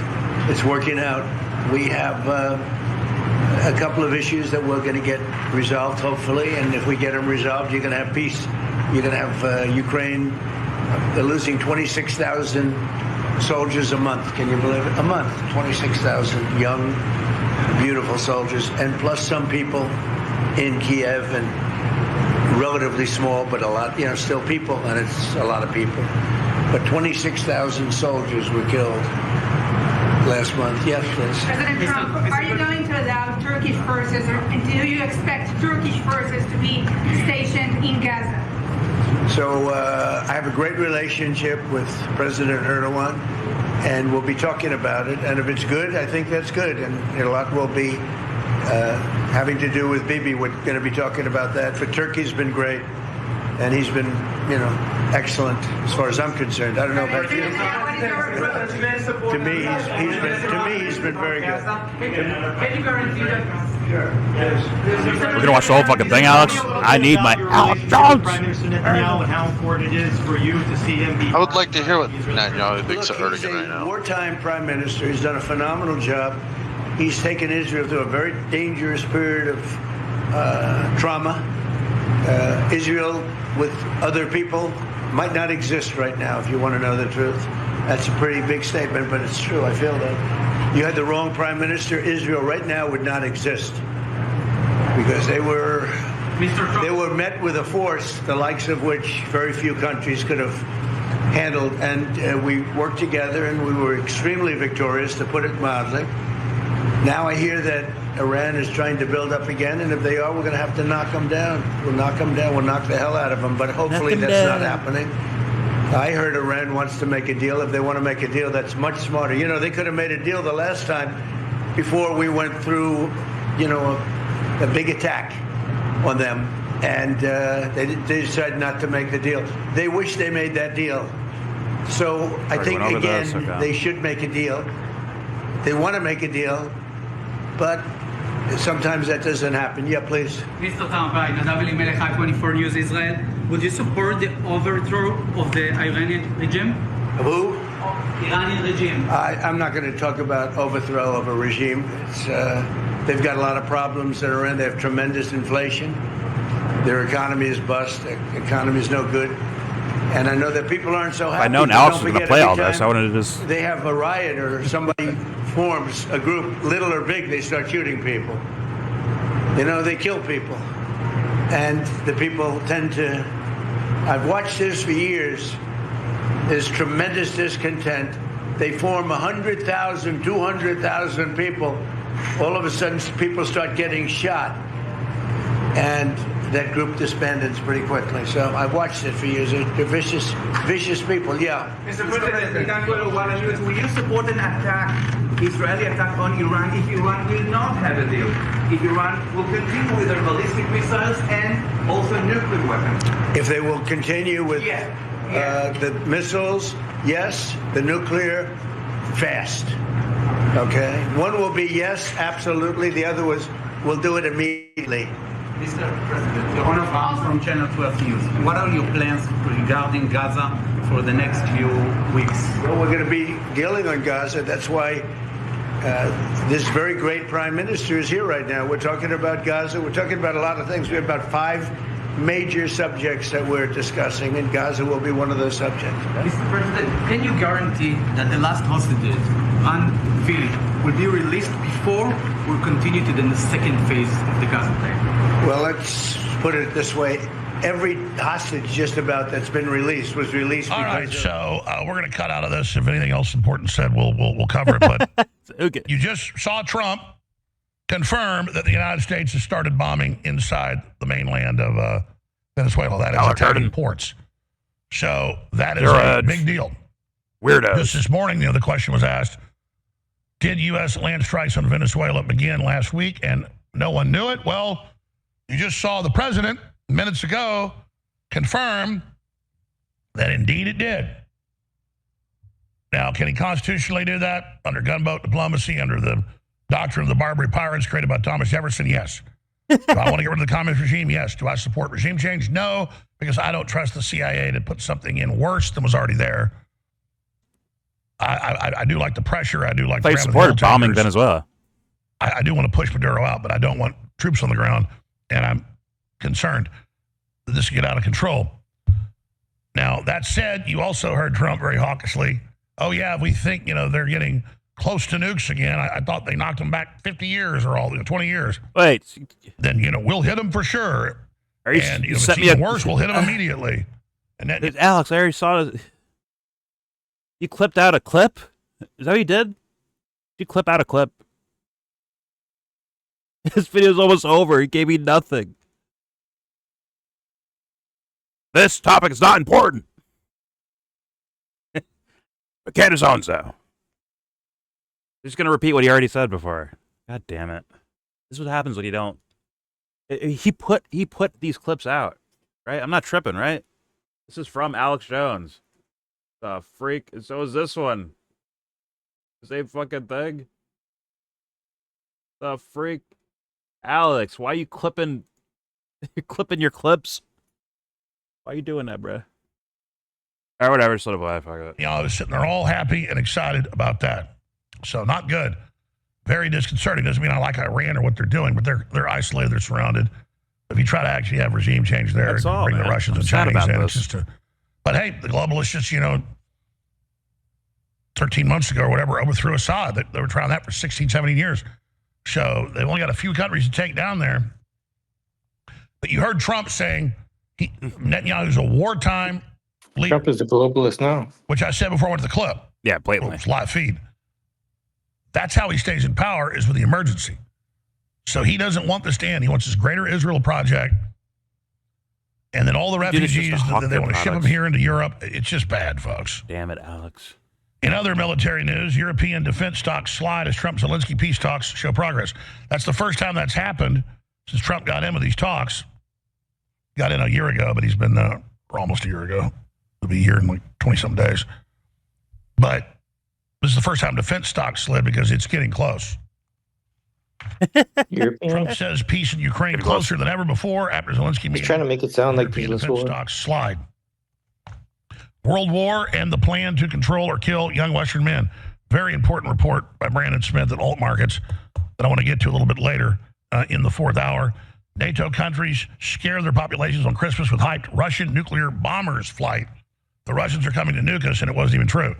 it's working out. We have a couple of issues that we're going to get resolved, hopefully, and if we get them resolved, you're going to have peace. You're going to have Ukraine. They're losing 26,000 soldiers a month. Can you believe it? A month, 26,000 young, beautiful soldiers, and plus some people in Kiev, and relatively small, but a lot, still people, and it's a lot of people. But 26,000 soldiers were killed last month. Yes, please. President Trump, are you going to allow Turkish forces, or do you expect Turkish forces to be stationed in Gaza? So I have a great relationship with President Erdogan, and we'll be talking about it. And if it's good, I think that's good. And a lot will be having to do with Bibi. We're going to be talking about that. For Turkey's been great, and he's been, excellent as far as I'm concerned. I don't know about you. To me, he's been very good. Can you guarantee that? We're gonna watch the whole fucking thing, Alex. I need my Alex Jones. Prime Minister Netanyahu and how important it is for you to see him be. I would like to hear what Netanyahu thinks of Look, he's Erdogan right now. a wartime prime minister. He's done a phenomenal job. He's taken Israel through a very dangerous period of trauma. Israel, with other people, might not exist right now, if you want to know the truth. That's a pretty big statement, but it's true. I feel that. You had the wrong prime minister. Israel right now would not exist because they were met with a force the likes of which very few countries could have handled. And we worked together, and we were extremely victorious, to put it mildly. Now I hear that Iran is trying to build up again, and if they are, we're going to have to knock them down. We'll knock them down. We'll knock the hell out of them, but hopefully that's not happening. I heard Iran wants to make a deal. If they want to make a deal, that's much smarter. They could have made a deal the last time before we went through, a big attack on them, and they decided not to make the deal. They wish they made that deal. So I think, again, they should make a deal. They want to make a deal, but sometimes that doesn't happen. Yeah, please. Mr. Trump, Nadav Elimelech, I-24 News Israel. Would you support the overthrow of the Iranian regime? Who? Iranian regime. I'm not going to talk about overthrow of a regime. They've got a lot of problems that are in. They have tremendous inflation. Their economy is bust. Their economy is no good. And I know that people aren't so happy. If I'd known Alex was going to play all this, I would have just... They have a riot or somebody forms a group, little or big, they start shooting people. You know, they kill people. And the people tend to... I've watched this for years. There's tremendous discontent. They form 100,000, 200,000 people. All of a sudden, people start getting shot. And that group disbanded pretty quickly. So I've watched it for years. They're vicious, vicious people. Yeah. Mr. President, will you support an attack, Israeli attack on Iran if Iran will not have a deal? If Iran will continue with their ballistic missiles and also nuclear weapons? If they will continue with the missiles, yes. The nuclear, fast. Okay. One will be yes, absolutely. The other was, we'll do it immediately. Mr. President, Ron Abraham from Channel 12 News. What are your plans regarding Gaza for the next few weeks? Well, we're going to be dealing on Gaza. That's why this very great prime minister is here right now. We're talking about Gaza. We're talking about a lot of things. We have about 5 major subjects that we're discussing, and Gaza will be one of those subjects. Mr. President, can you guarantee that the last hostages, Philly, will be released before we'll continue to the second phase of the Gaza plan? Well, let's put it this way. Every hostage just about that's been released was released. All right, so we're going to cut out of this. If anything else important said, we'll cover it. But okay. You just saw Trump confirm that the United States has started bombing inside the mainland of Venezuela. That is attacking ports. So that is a big deal. Weirdos. Just this morning, the question was asked, did U.S. land strikes on Venezuela begin last week? And no one knew it. Well, you just saw the president minutes ago confirm that indeed it did. Now, can he constitutionally do that under gunboat diplomacy, under the doctrine of the Barbary Pirates created by Thomas Jefferson? Yes. Do I want to get rid of the communist regime? Yes. Do I support regime change? No, because I don't trust the CIA to put something in worse than was already there. I do like the pressure. I do like they supported bombing Venezuela. I do want to push Maduro out, but I don't want troops on the ground, and I'm concerned that this will get out of control. Now, that said, you also heard Trump very hawkishly, oh, yeah, we think, they're getting close to nukes again. I thought they knocked them back 50 years or 20 years. Wait. Then, we'll hit them for sure. And if it's even worse, we'll hit them immediately. And then, Alex, I already saw it. You clipped out a clip? Is that what you did? Did you clip out a clip? This video's almost over. He gave me nothing. This topic is not important. But Candace so. Just going to repeat what he already said before. God damn it. This is what happens when you don't. He put these clips out, right? I'm not tripping, right? This is from Alex Jones. The freak. And so is this one. The same fucking thing. The freak. Alex, why are you clipping your clips? Why are you doing that, bruh? Or whatever, just let it fly. Fuck it. I was sitting there all happy and excited about that. So not good. Very disconcerting. Doesn't mean I like Iran or what they're doing, but they're isolated, they're surrounded. If you try to actually have regime change there, that's all, bring man. the Russians and Chinese in, it's just but hey, the globalists just, 13 months ago or whatever, overthrew Assad. They were trying that for 16, 17 years. So they've only got a few countries to take down there. But you heard Trump saying Netanyahu's a wartime leader. Trump is a globalist now. Which I said before I went to the clip. Yeah, blatantly. It's live feed. That's how he stays in power, is with the emergency. So he doesn't want this to end. He wants this greater Israel project. And then all the refugees, they want to ship them here into Europe. It's just bad, folks. Damn it, Alex. In other military news, European defense stocks slide as Trump-Zelensky peace talks show progress. That's the first time that's happened since Trump got in with these talks. Got in a year ago, but he's been for almost a year ago. It'll be a year in like 20-some days. But this is the first time defense stocks slid because it's getting close. Trump says peace in Ukraine closer than ever before after Zelensky He's trying to make it sound like European there's less defense war. stocks slide. World War and the plan to control or kill young Western men. Very important report by Brandon Smith at Alt Markets that I want to get to a little bit later in the fourth hour. NATO countries scare their populations on Christmas with hyped Russian nuclear bombers flight. The Russians are coming to nuke us, and it wasn't even true.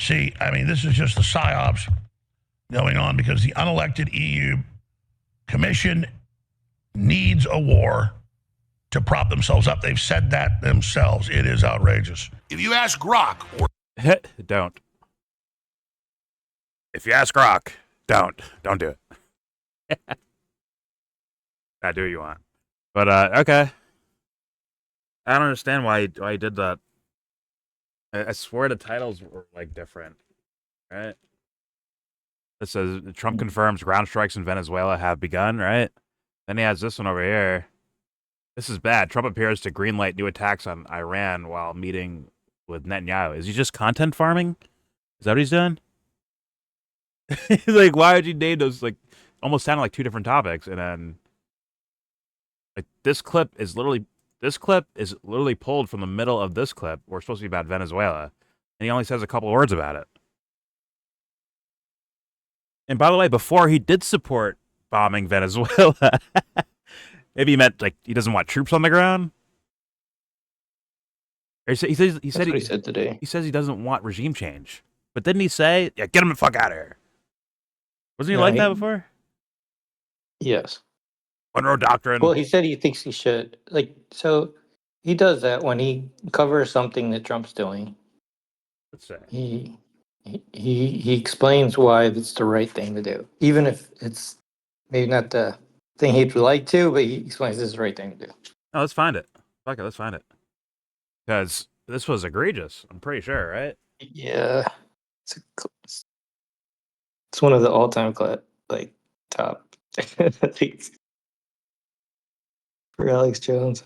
See, I mean, this is just the psyops going on because the unelected EU Commission needs a war to prop themselves up. They've said that themselves. It is outrageous. If you ask Grok or don't. If you ask Grok, don't do it. I do what you want. But okay. I don't understand why he did that. I swear the titles were like different. Right? It says Trump confirms ground strikes in Venezuela have begun, right? Then he has this one over here. This is bad. Trump appears to greenlight new attacks on Iran while meeting with Netanyahu. Is he just content farming? Is that what he's doing? Like, why would you name those, like, almost sounded like two different topics, and then, like, this clip is literally pulled from the middle of this clip. We're supposed to be about Venezuela, and he only says a couple of words about it. And by the way, before he did support bombing Venezuela, maybe he meant, like, he doesn't want troops on the ground. Or he said he said today. He says he doesn't want regime change, but didn't he say, "Yeah, get him the fuck out of here"? Wasn't he like that before? Yes. Monroe Doctrine. Well, he said he thinks he should. Like, so he does that when he covers something that Trump's doing. Let's say he explains why it's the right thing to do, even if it's maybe not the thing he'd like to, but he explains this is the right thing to do. Oh, let's find it. Fuck it, let's find it. Because this was egregious. I'm pretty sure, right? Yeah, it's one of the all-time top things for Alex Jones.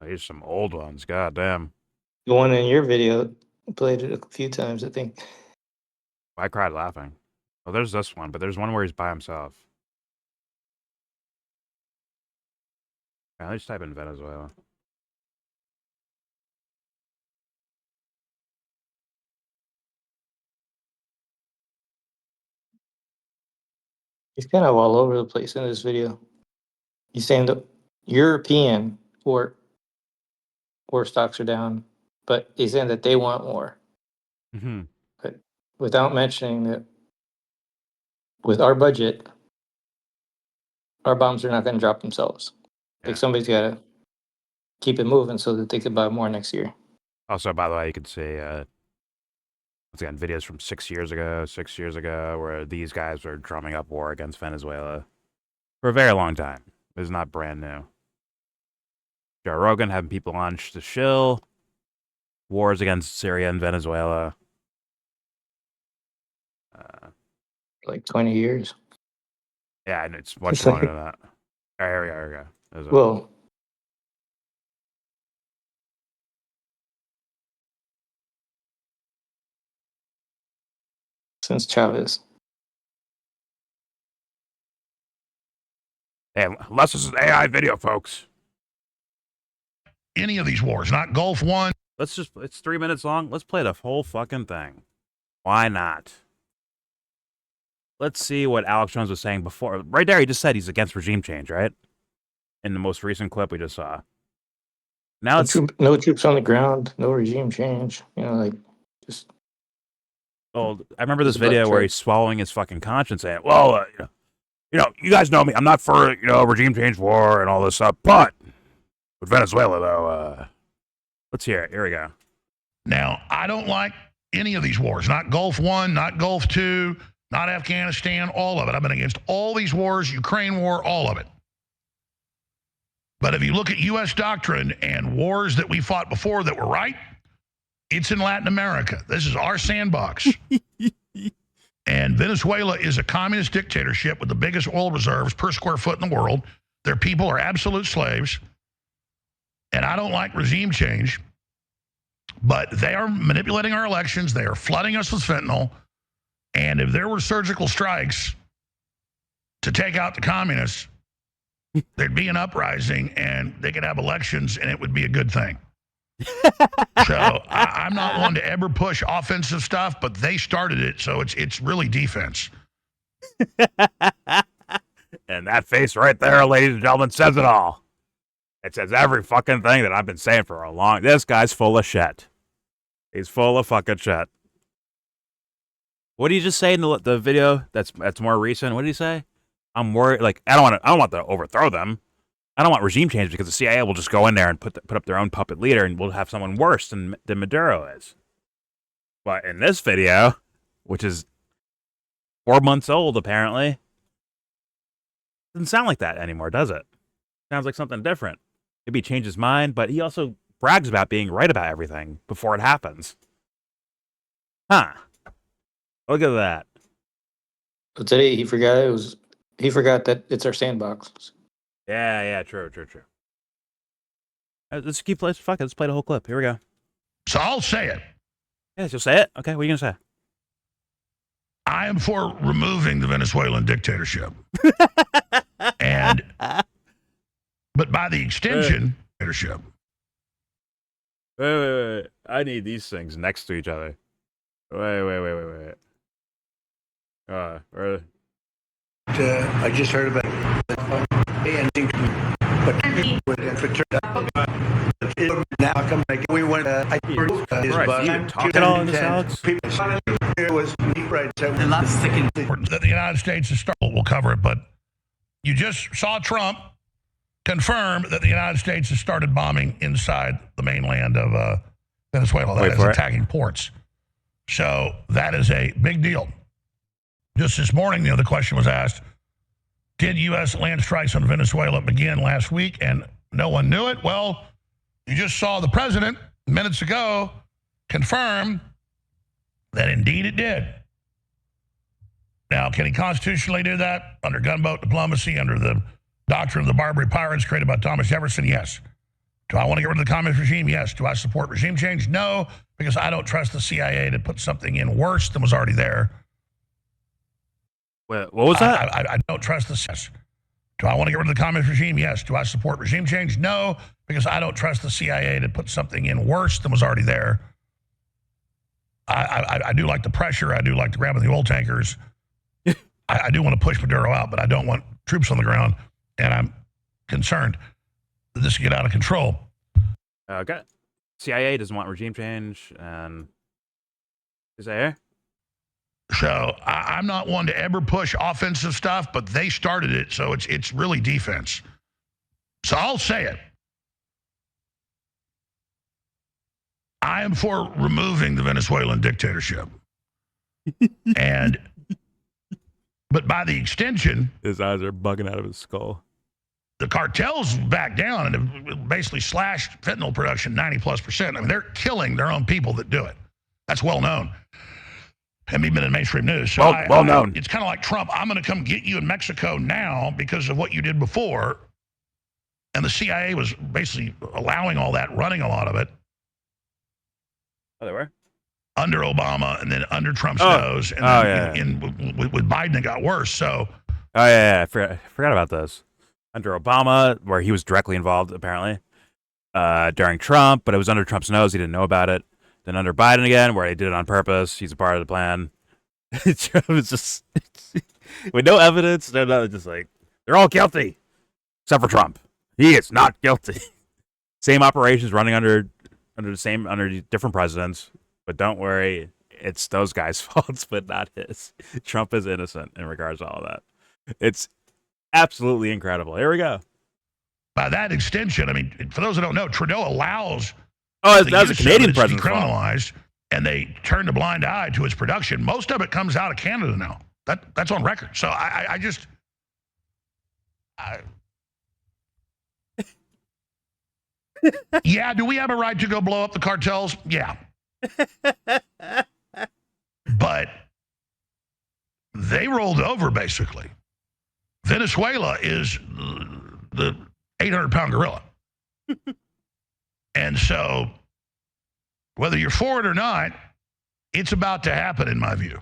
Here's some old ones. God damn. The one in your video played it a few times, I think. I cried laughing. Well, there's this one, but there's one where he's by himself. Yeah, let's type in Venezuela. He's kind of all over the place in this video. He's saying the European war stocks are down, but he's saying that they want war. Mm-hmm. But without mentioning that with our budget, our bombs are not going to drop themselves. Yeah. Like, somebody's got to keep it moving so that they can buy more next year. Also, by the way, you could see, once again, videos from 6 years ago, where these guys were drumming up war against Venezuela for a very long time. It's not brand new. Joe Rogan having people launch the shill. Wars against Syria and Venezuela. Like 20 years. Yeah, and it's much longer than that. Here we go. There's Well, since Chavez. Hey, unless this is an AI video, folks. any of these wars, not Gulf War. It's 3 minutes long. Let's play the whole fucking thing. Why not? Let's see what Alex Jones was saying before. Right there, he just said he's against regime change, right? In the most recent clip we just saw. Now No troops on the ground, no regime change. Just. Oh, I remember this video where he's swallowing his fucking conscience saying, well, you guys know me. I'm not for, regime change war and all this stuff. But with Venezuela, though, let's hear it. Here we go. Now, I don't like any of these wars, not Gulf War, not Gulf II, not Afghanistan, all of it. I've been against all these wars, Ukraine war, all of it. But if you look at U.S. doctrine and wars that we fought before that were right, it's in Latin America. This is our sandbox. And Venezuela is a communist dictatorship with the biggest oil reserves per square foot in the world. Their people are absolute slaves. And I don't like regime change. But they are manipulating our elections. They are flooding us with fentanyl. And if there were surgical strikes to take out the communists, there'd be an uprising and they could have elections and it would be a good thing. So I'm not one to ever push offensive stuff, but they started it, so it's really defense. And that face right there, ladies and gentlemen, says it all. It says every fucking thing that I've been saying for a long. This guy's full of shit. He's full of fucking shit. What did you just say in the video? That's more recent. What did he say? I'm worried. Like I don't want to overthrow them. I don't want regime change because the CIA will just go in there and put up their own puppet leader, and we'll have someone worse than Maduro is. But in this video, which is 4 months old apparently, doesn't sound like that anymore, does it? Sounds like something different. Maybe he changed his mind, but he also brags about being right about everything before it happens. Huh. Look at that. But today he forgot that it's our sandbox. Yeah, true. Let's keep playing. Fuck it, let's play the whole clip. Here we go. So I'll say it. Yeah, you'll say it? Okay, what are you going to say? I am for removing the Venezuelan dictatorship. But by the extension, dictatorship. Wait. I need these things next to each other. Wait. Where are they? I just heard about now come back. We went. I talking all in this, Alex? It was right. That the United States is we'll cover it, but you just saw Trump confirm that the United States has started bombing inside the mainland of Venezuela. That is attacking ports. So that is a big deal. Just this morning, the question was asked, did U.S. land strikes on Venezuela begin last week? And no one knew it. Well, you just saw the president minutes ago confirm that indeed it did. Now, can he constitutionally do that under gunboat diplomacy, under the doctrine of the Barbary Pirates created by Thomas Jefferson? Yes. Do I want to get rid of the communist regime? Yes. Do I support regime change? No, because I don't trust the CIA to put something in worse than was already there. Wait, what was that? I don't trust the yes. Do I want to get rid of the communist regime? Yes. Do I support regime change? No, because I don't trust the CIA to put something in worse than was already there. I do like the pressure. I do like the grabbing the oil tankers. I do want to push Maduro out, but I don't want troops on the ground. And I'm concerned that this could get out of control. Okay. CIA doesn't want regime change. And is that here? So I'm not one to ever push offensive stuff, but they started it, so it's really defense. So I'll say it. I am for removing the Venezuelan dictatorship. But by the extension, his eyes are bugging out of his skull. The cartels back down and have basically slashed fentanyl production 90+%. I mean, they're killing their own people that do it. That's well known. And even in mainstream news. So well known. It's kind of like Trump. I'm going to come get you in Mexico now because of what you did before. And the CIA was basically allowing all that, running a lot of it. Oh, they were? Under Obama and then under Trump's nose. And with Biden, it got worse. So. Oh, yeah. I forgot about this. Under Obama, where he was directly involved, apparently, during Trump, but it was under Trump's nose. He didn't know about it. Then under Biden again, where they did it on purpose. He's a part of the plan. Trump was just, with no evidence, they're not just like, they're all guilty, except for Trump. He is not guilty. Same operations running under different presidents, but don't worry, it's those guys' faults, but not his. Trump is innocent in regards to all that. It's absolutely incredible. Here we go. By that extension, I mean, for those that don't know, Trudeau allows. Oh, that was a Canadian president. Criminalized, and they turned a blind eye to its production. Most of it comes out of Canada now. That's on record. So I just. Yeah, do we have a right to go blow up the cartels? Yeah. But they rolled over, basically. Venezuela is the 800-pound gorilla. And so Whether you're for it or not, it's about to happen, in my view.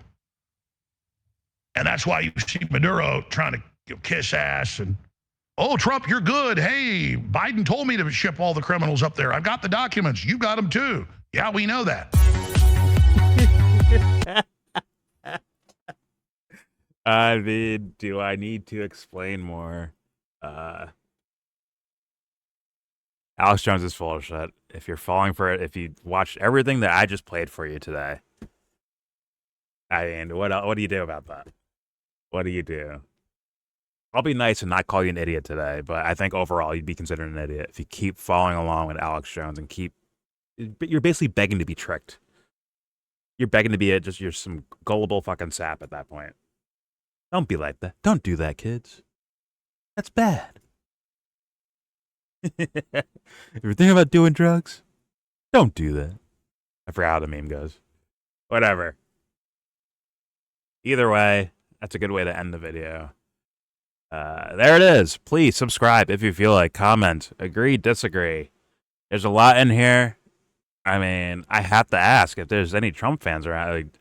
And that's why you see Maduro trying to kiss ass and, oh, Trump, you're good. Hey, Biden told me to ship all the criminals up there. I've got the documents. You got them too. Yeah, we know that. I mean, do I need to explain more? Alex Jones is full of shit. If you're falling for it, if you watched everything that I just played for you today, I mean, what do you do about that? What do you do? I'll be nice and not call you an idiot today, but I think overall you'd be considered an idiot if you keep following along with Alex Jones and you're basically begging to be tricked. You're begging to be you're some gullible fucking sap at that point. Don't be like that. Don't do that, kids. That's bad. If you're thinking about doing drugs, don't do that. I forgot how the meme goes. Whatever. Either way, that's a good way to end the video. There it is. Please subscribe if you feel like. Comment. Agree, disagree. There's a lot in here. I mean, I have to ask if there's any Trump fans around.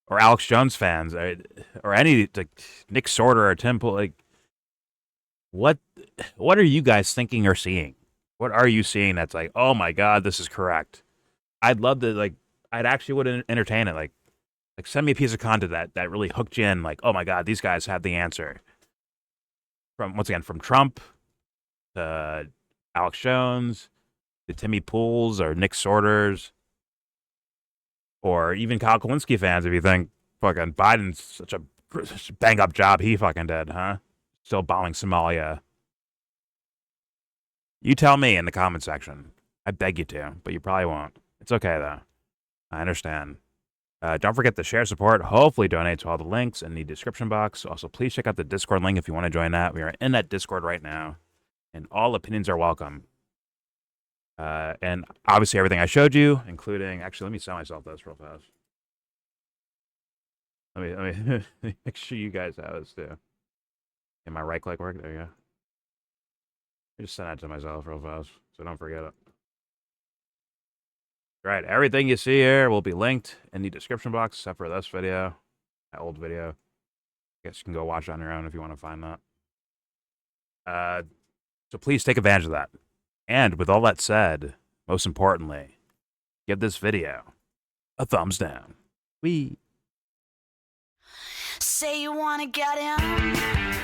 Or Alex Jones fans, or any Nick Sorter or Tim Pool. What are you guys thinking or seeing? What are you seeing that's like, oh my god, this is correct? I'd love to I'd actually would entertain it. Like send me a piece of content that really hooked you in. Like, oh my god, these guys have the answer. From Trump to Alex Jones to Timmy Pools or Nick Sorters. Or even Kyle Kowinski fans, if you think fucking Biden's such a bang-up job he fucking did, huh? Still bombing Somalia. You tell me in the comment section. I beg you to, but you probably won't. It's okay, though. I understand. Don't forget to share support. Hopefully donate to all the links in the description box. Also, please check out the Discord link if you want to join that. We are in that Discord right now, and all opinions are welcome. And obviously everything I showed you, including, actually, let me sell myself this real fast. Let me make sure you guys have this too. Can my right click work? There you go. I just send that to myself real fast, so don't forget it. Right, everything you see here will be linked in the description box, except for this video, that old video. I guess you can go watch it on your own if you want to find that. So please take advantage of that. And with all that said, most importantly, give this video a thumbs down. Say you wanna get in.